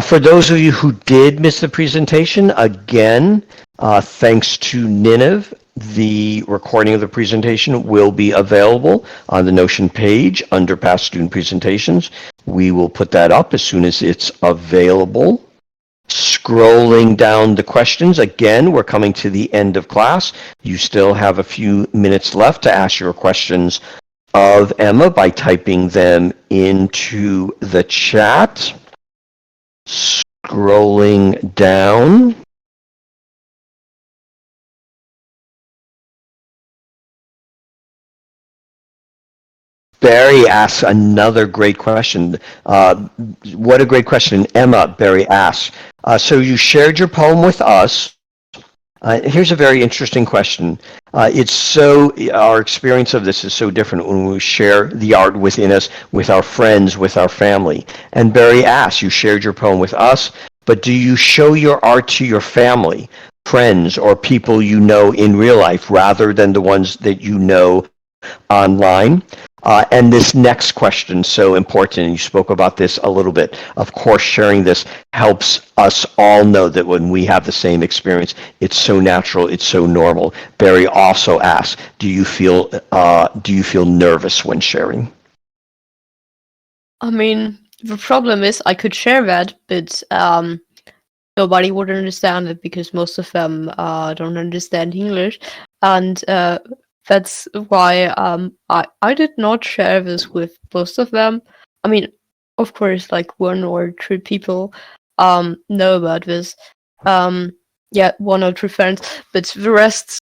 For those of you who did miss the presentation, again, thanks to Ninive, the recording of the presentation will be available on the Notion page under past student presentations. We will put that up as soon as it's available. Scrolling down the questions, again, we're coming to the end of class. You still have a few minutes left to ask your questions of Emma by typing them into the chat. Scrolling down. Barry asks another great question. What a great question. Emma, Barry asks, so you shared your poem with us. Here's a very interesting question. Our experience of this is so different when we share the art within us with our friends, with our family. And Barry asks, you shared your poem with us, but do you show your art to your family, friends, or people you know in real life rather than the ones that you know online? And this next question, so important, and you spoke about this a little bit. Of course, sharing this helps us all know that when we have the same experience, it's so natural, it's so normal. Barry also asks, do you feel nervous when sharing? I mean, the problem is I could share that, but nobody would understand it because most of them don't understand English, and that's why I did not share this with most of them. I mean, of course, like 1 or 2 people know about this. Yeah, 1 or 2 friends, but the rest,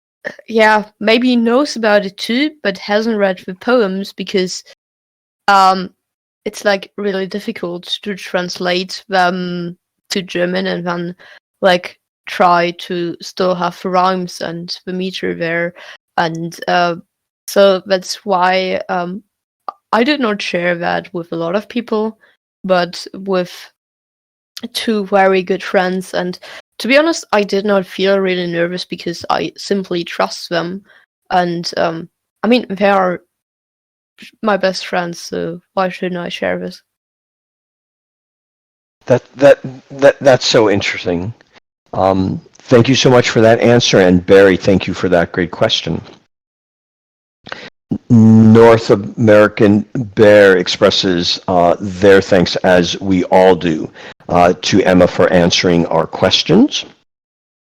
yeah, maybe knows about it too, but hasn't read the poems because it's like really difficult to translate them to German and then like try to still have the rhymes and the meter there. And so that's why I did not share that with a lot of people, but with 2 very good friends. And to be honest, I did not feel really nervous because I simply trust them. And I mean, they are my best friends, so why shouldn't I share this? That's so interesting. Thank you so much for that answer, and Barry, thank you for that great question. North American Bear expresses their thanks, as we all do, to Emma for answering our questions.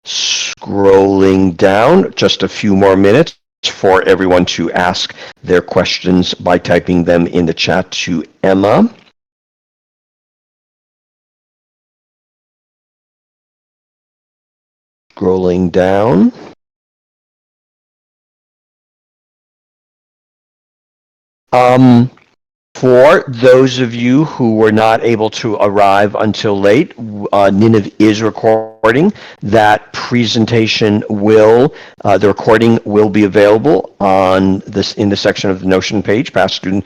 Scrolling down, just a few more minutes for everyone to ask their questions by typing them in the chat to Emma. Scrolling down. For those of you who were not able to arrive until late, Ninav is recording. That presentation the recording will be available on in the section of the Notion page, past student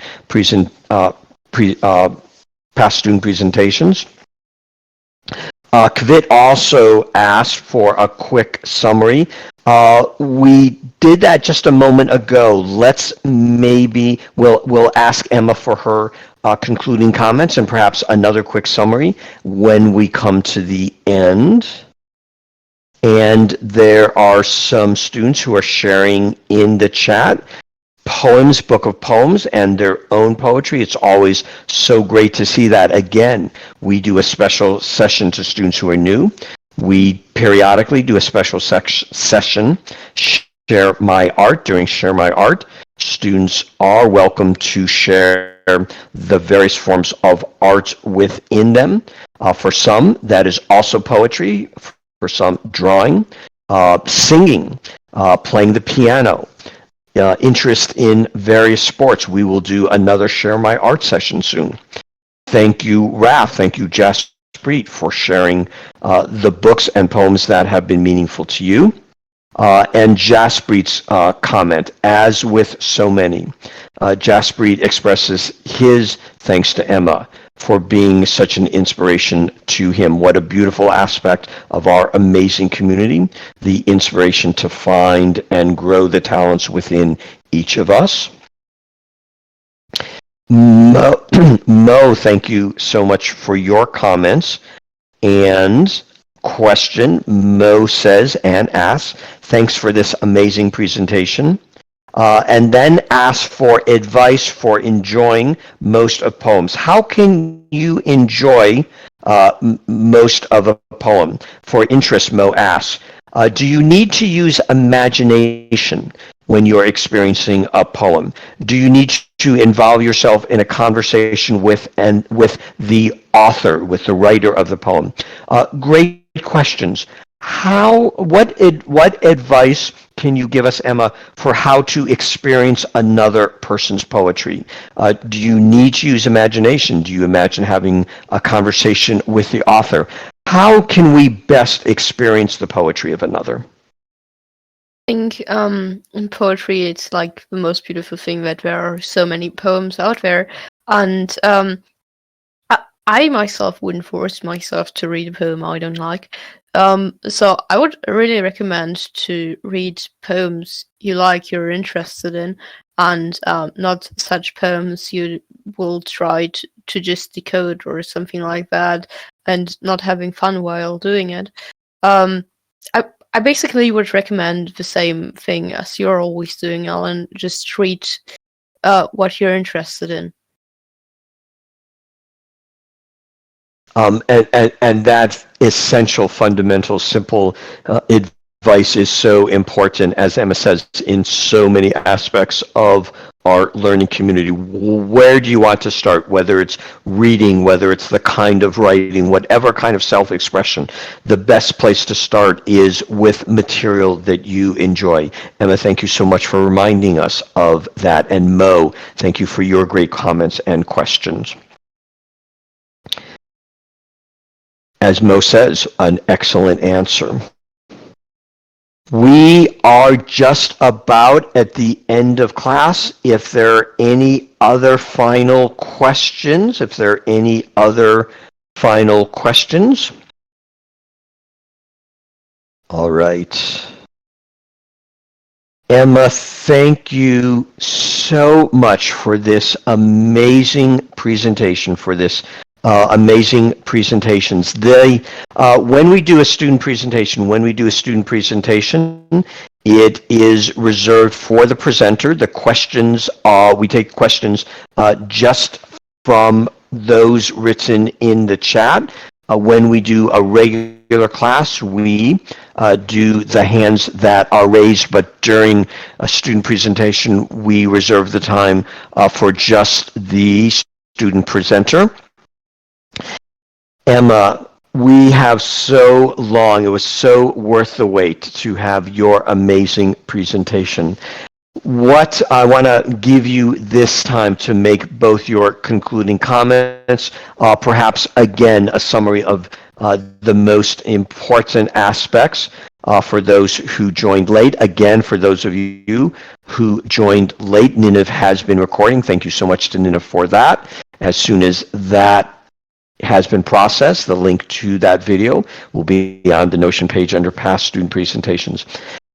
presentations. Kvit also asked for a quick summary. We did that just a moment ago. We'll ask Emma for her concluding comments and perhaps another quick summary when we come to the end. And there are some students who are sharing in the chat poems, book of poems, and their own poetry. It's always so great to see that. Again, we do a special session to students who are new. We periodically do a special session, Share My Art. During Share My Art, students are welcome to share the various forms of art within them. For some, that is also poetry. For some, drawing, singing, playing the piano, interest in various sports. We will do another Share My Art session soon. Thank you, Raf. Thank you, Jaspreet, for sharing the books and poems that have been meaningful to you. And Jaspreet's comment, as with so many, Jaspreet expresses his thanks to Emma for being such an inspiration to him. What a beautiful aspect of our amazing community, the inspiration to find and grow the talents within each of us. Mo, thank you so much for your comments and question. Mo says and asks, thanks for this amazing presentation. And then asks for advice for enjoying most of poems. How can you enjoy most of a poem? For interest, Mo asks, do you need to use imagination when you're experiencing a poem? Do you need to involve yourself in a conversation with the author, with the writer of the poem? Great questions. What advice can you give us, Emma, for how to experience another person's poetry? Do you need to use imagination? Do you imagine having a conversation with the author? How can we best experience the poetry of another? I think in poetry, it's like the most beautiful thing that there are so many poems out there. And I myself wouldn't force myself to read a poem I don't like. So I would really recommend to read poems you like, you're interested in, and not such poems you will try to just decode or something like that, and not having fun while doing it. I basically would recommend the same thing as you're always doing, Alan. Just read what you're interested in. And that essential, fundamental, simple advice is so important, as Emma says, in so many aspects of our learning community. Where do you want to start? Whether it's reading, whether it's the kind of writing, whatever kind of self-expression, the best place to start is with material that you enjoy. Emma, thank you so much for reminding us of that. And Mo, thank you for your great comments and questions. As Mo says, an excellent answer. We are just about at the end of class. If there are any other final questions, All right. Emma, thank you so much for this amazing presentation, for this amazing presentations. When we do a student presentation, it is reserved for the presenter. The questions we take questions just from those written in the chat. When we do a regular class, we do the hands that are raised, but during a student presentation, we reserve the time for just the student presenter. Emma, we have so long, it was so worth the wait to have your amazing presentation. What I want to give you this time to make both your concluding comments, perhaps again a summary of the most important aspects for those who joined late. Again, for those of you who joined late, Ninive has been recording. Thank you so much to Ninive for that. As soon as that has been processed, the link to that video will be on the Notion page under past student presentations.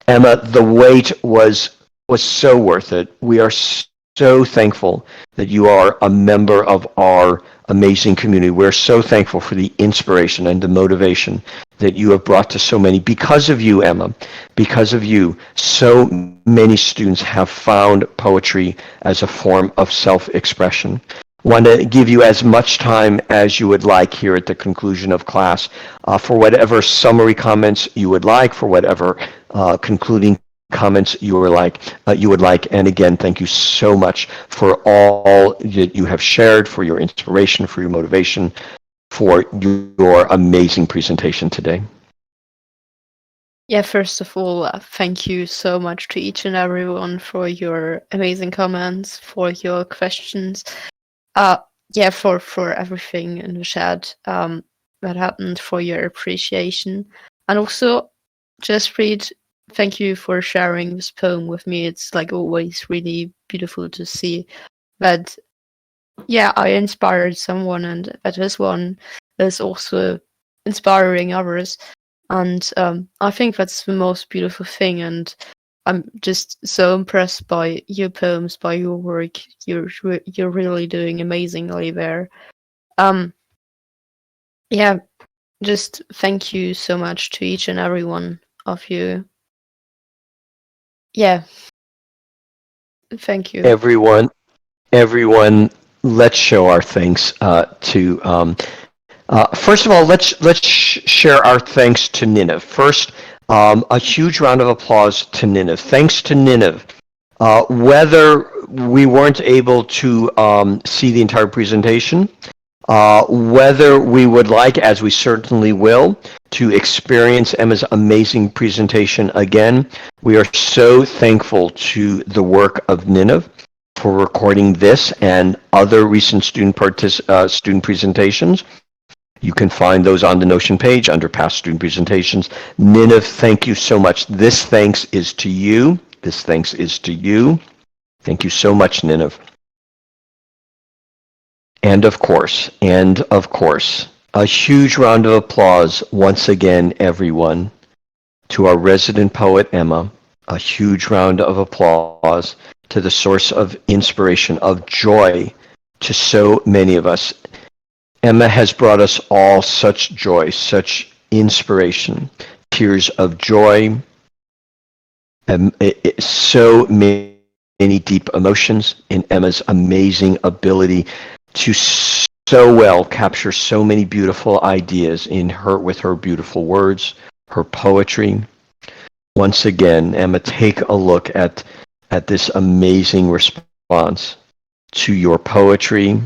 Emma, the wait was so worth it. We are so thankful that you are a member of our amazing community. We're so thankful for the inspiration and the motivation that you have brought to so many. Because of you, Emma, because of you, so many students have found poetry as a form of self-expression. Want to give you as much time as you would like here at the conclusion of class for whatever summary comments you would like, for whatever concluding comments you would like. And again, thank you so much for all that you have shared, for your inspiration, for your motivation, for your amazing presentation today. Yeah, first of all, thank you so much to each and everyone for your amazing comments, for your questions. Yeah, for everything in the chat that happened, for your appreciation. And also, Jaspreet, thank you for sharing this poem with me. It's like always really beautiful to see that, yeah, I inspired someone and that this one is also inspiring others. And I think that's the most beautiful thing. And I'm just so impressed by your poems, by your work. You're really doing amazingly there. Yeah, just thank you so much to each and every one of you. Yeah, thank you. Everyone, let's show our thanks to. First of all, let's share our thanks to Ninive. First, a huge round of applause to Ninive. Thanks to Ninive. Whether we weren't able to see the entire presentation, whether we would like, as we certainly will, to experience Emma's amazing presentation again, we are so thankful to the work of Ninive for recording this and other recent student presentations. You can find those on the Notion page under past student presentations. Ninive, thank you so much. This thanks is to you. This thanks is to you. Thank you so much, Ninive. And of course, a huge round of applause once again, everyone, to our resident poet, Emma. A huge round of applause to the source of inspiration, of joy to so many of us. Emma has brought us all such joy, such inspiration, tears of joy, so many deep emotions in Emma's amazing ability to so well capture so many beautiful ideas with her beautiful words, her poetry. Once again, Emma, take a look at this amazing response to your poetry.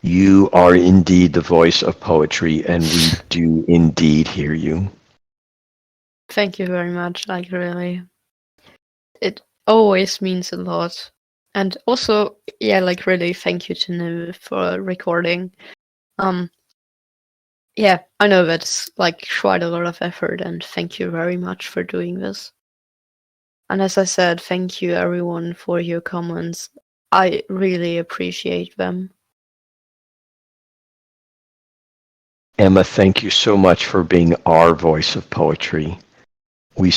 You are indeed the voice of poetry, and we do indeed hear you. Thank you very much. Like, really, it always means a lot. And also, yeah, like, really, thank you to Ninive for recording. Yeah, I know that's like quite a lot of effort, and thank you very much for doing this. And as I said, thank you everyone for your comments. I really appreciate them. Emma, thank you so much for being our voice of poetry. We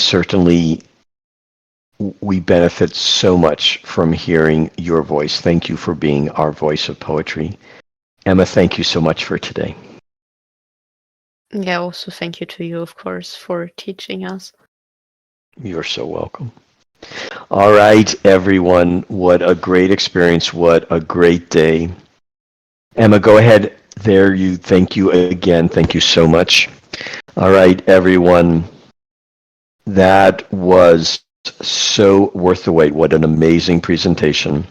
benefit so much from hearing your voice. Thank you for being our voice of poetry. Emma, thank you so much for today. Yeah, also thank you to you, of course, for teaching us. You're so welcome. All right, everyone. What a great experience. What a great day. Emma, go ahead. Thank you again. Thank you so much. All right, everyone. That was so worth the wait. What an amazing presentation.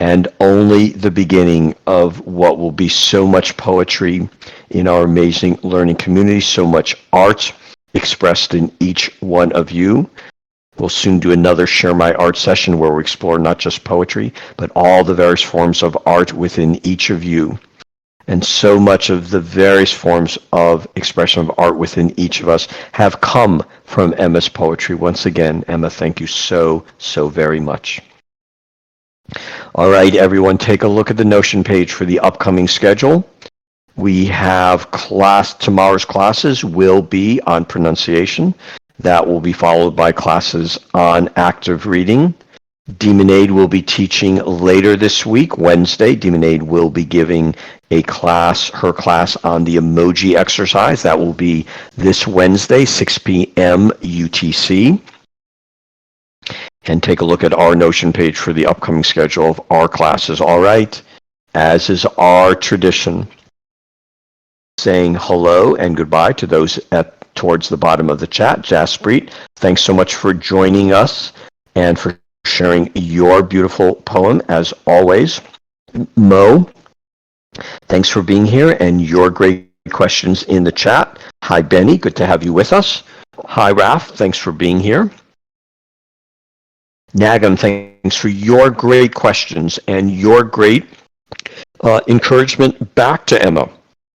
and only the beginning of what will be so much poetry in our amazing learning community, so much art expressed in each one of you. We'll soon do another Share My Art session where we explore not just poetry, but all the various forms of art within each of you. And so much of the various forms of expression of art within each of us have come from Emma's poetry. Once again, Emma, thank you so, so very much. All right, everyone, take a look at the Notion page for the upcoming schedule. We have tomorrow's classes will be on pronunciation. That will be followed by classes on active reading. Demonade will be teaching later this week, Wednesday. Demonade will be giving her class on the emoji exercise. That will be this Wednesday, 6 p.m. UTC. And take a look at our Notion page for the upcoming schedule of our classes. All right, as is our tradition, saying hello and goodbye to those towards the bottom of the chat. Jaspreet, thanks so much for joining us and for sharing your beautiful poem as always. Mo, thanks for being here and your great questions in the chat. Hi, Benny, good to have you with us. Hi, Raf, thanks for being here. Nagam, thanks for your great questions and your great encouragement back to Emma.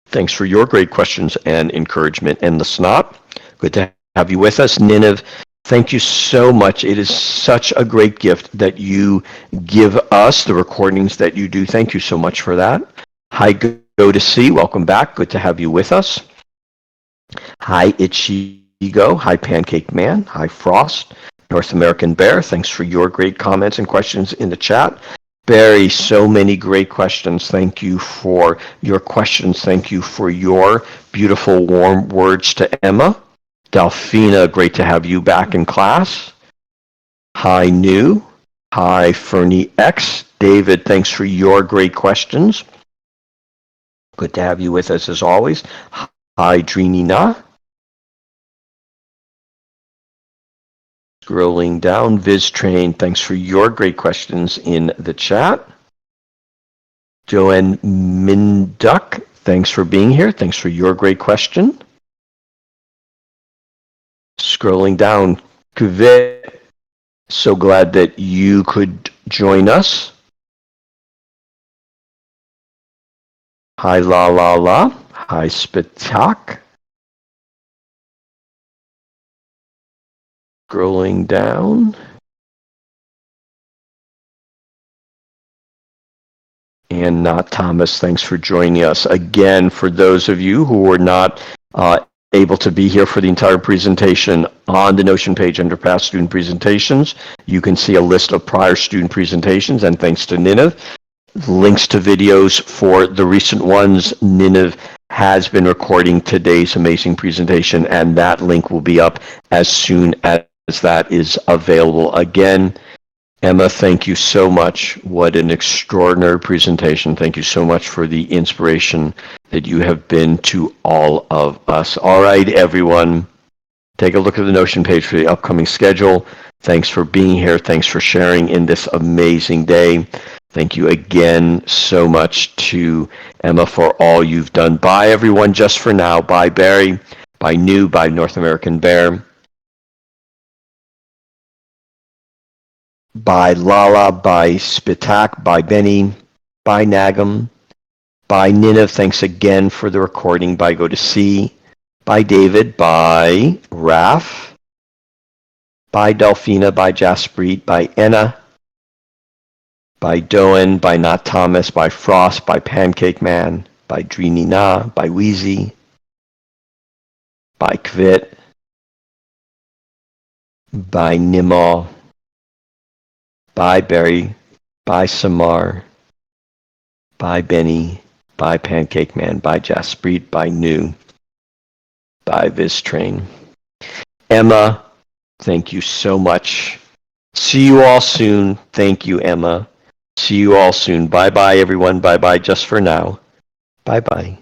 Thanks for your great questions and encouragement. And the Snot, good to have you with us. Niniv, thank you so much. It is such a great gift that you give us, the recordings that you do. Thank you so much for that. Hi, Go to See, welcome back. Good to have you with us. Hi, Ichigo. Hi, Pancake Man. Hi, Frost. North American Bear, thanks for your great comments and questions in the chat. Barry, so many great questions. Thank you for your questions. Thank you for your beautiful, warm words to Emma. Delphina, great to have you back in class. Hi, New. Hi, Fernie X. David, thanks for your great questions. Good to have you with us as always. Hi, Drini Na. Scrolling down, Viz Train, thanks for your great questions in the chat. Joanne Minduck, thanks for being here. Thanks for your great question. Scrolling down, Kuvit, so glad that you could join us. Hi, La La La. Hi, Spitak. Scrolling down. And Not Thomas, thanks for joining us. Again, for those of you who were not able to be here for the entire presentation, on the Notion page under past student presentations, you can see a list of prior student presentations, and thanks to Niniv, links to videos for the recent ones. Niniv has been recording today's amazing presentation, and that link will be up as soon as that is available. Again, Emma, thank you so much. What an extraordinary presentation. Thank you so much for the inspiration that you have been to all of us. All right, everyone, take a look at the Notion page for the upcoming schedule. Thanks for being here. Thanks for sharing in this amazing day. Thank you again so much to Emma for all you've done. Bye, everyone, just for now. Bye, Barry. Bye, New. Bye, North American Bear. By Lala, by Spitak, by Benny, by Nagam, by Niniv, thanks again for the recording, by Go to See, by David, by Raf, by Delphina, by Jaspreet, by Enna, by Doen, by Not Thomas, by Frost, by Pancake Man, by Drini Na, by Wheezy, by Kvit, by Nimal, by Barry, by Samar, by Benny, by Pancake Man, by Jaspreet, by New, by Viz Train. Emma, thank you so much. See you all soon. Thank you, Emma. See you all soon. Bye-bye, everyone. Bye-bye just for now. Bye-bye.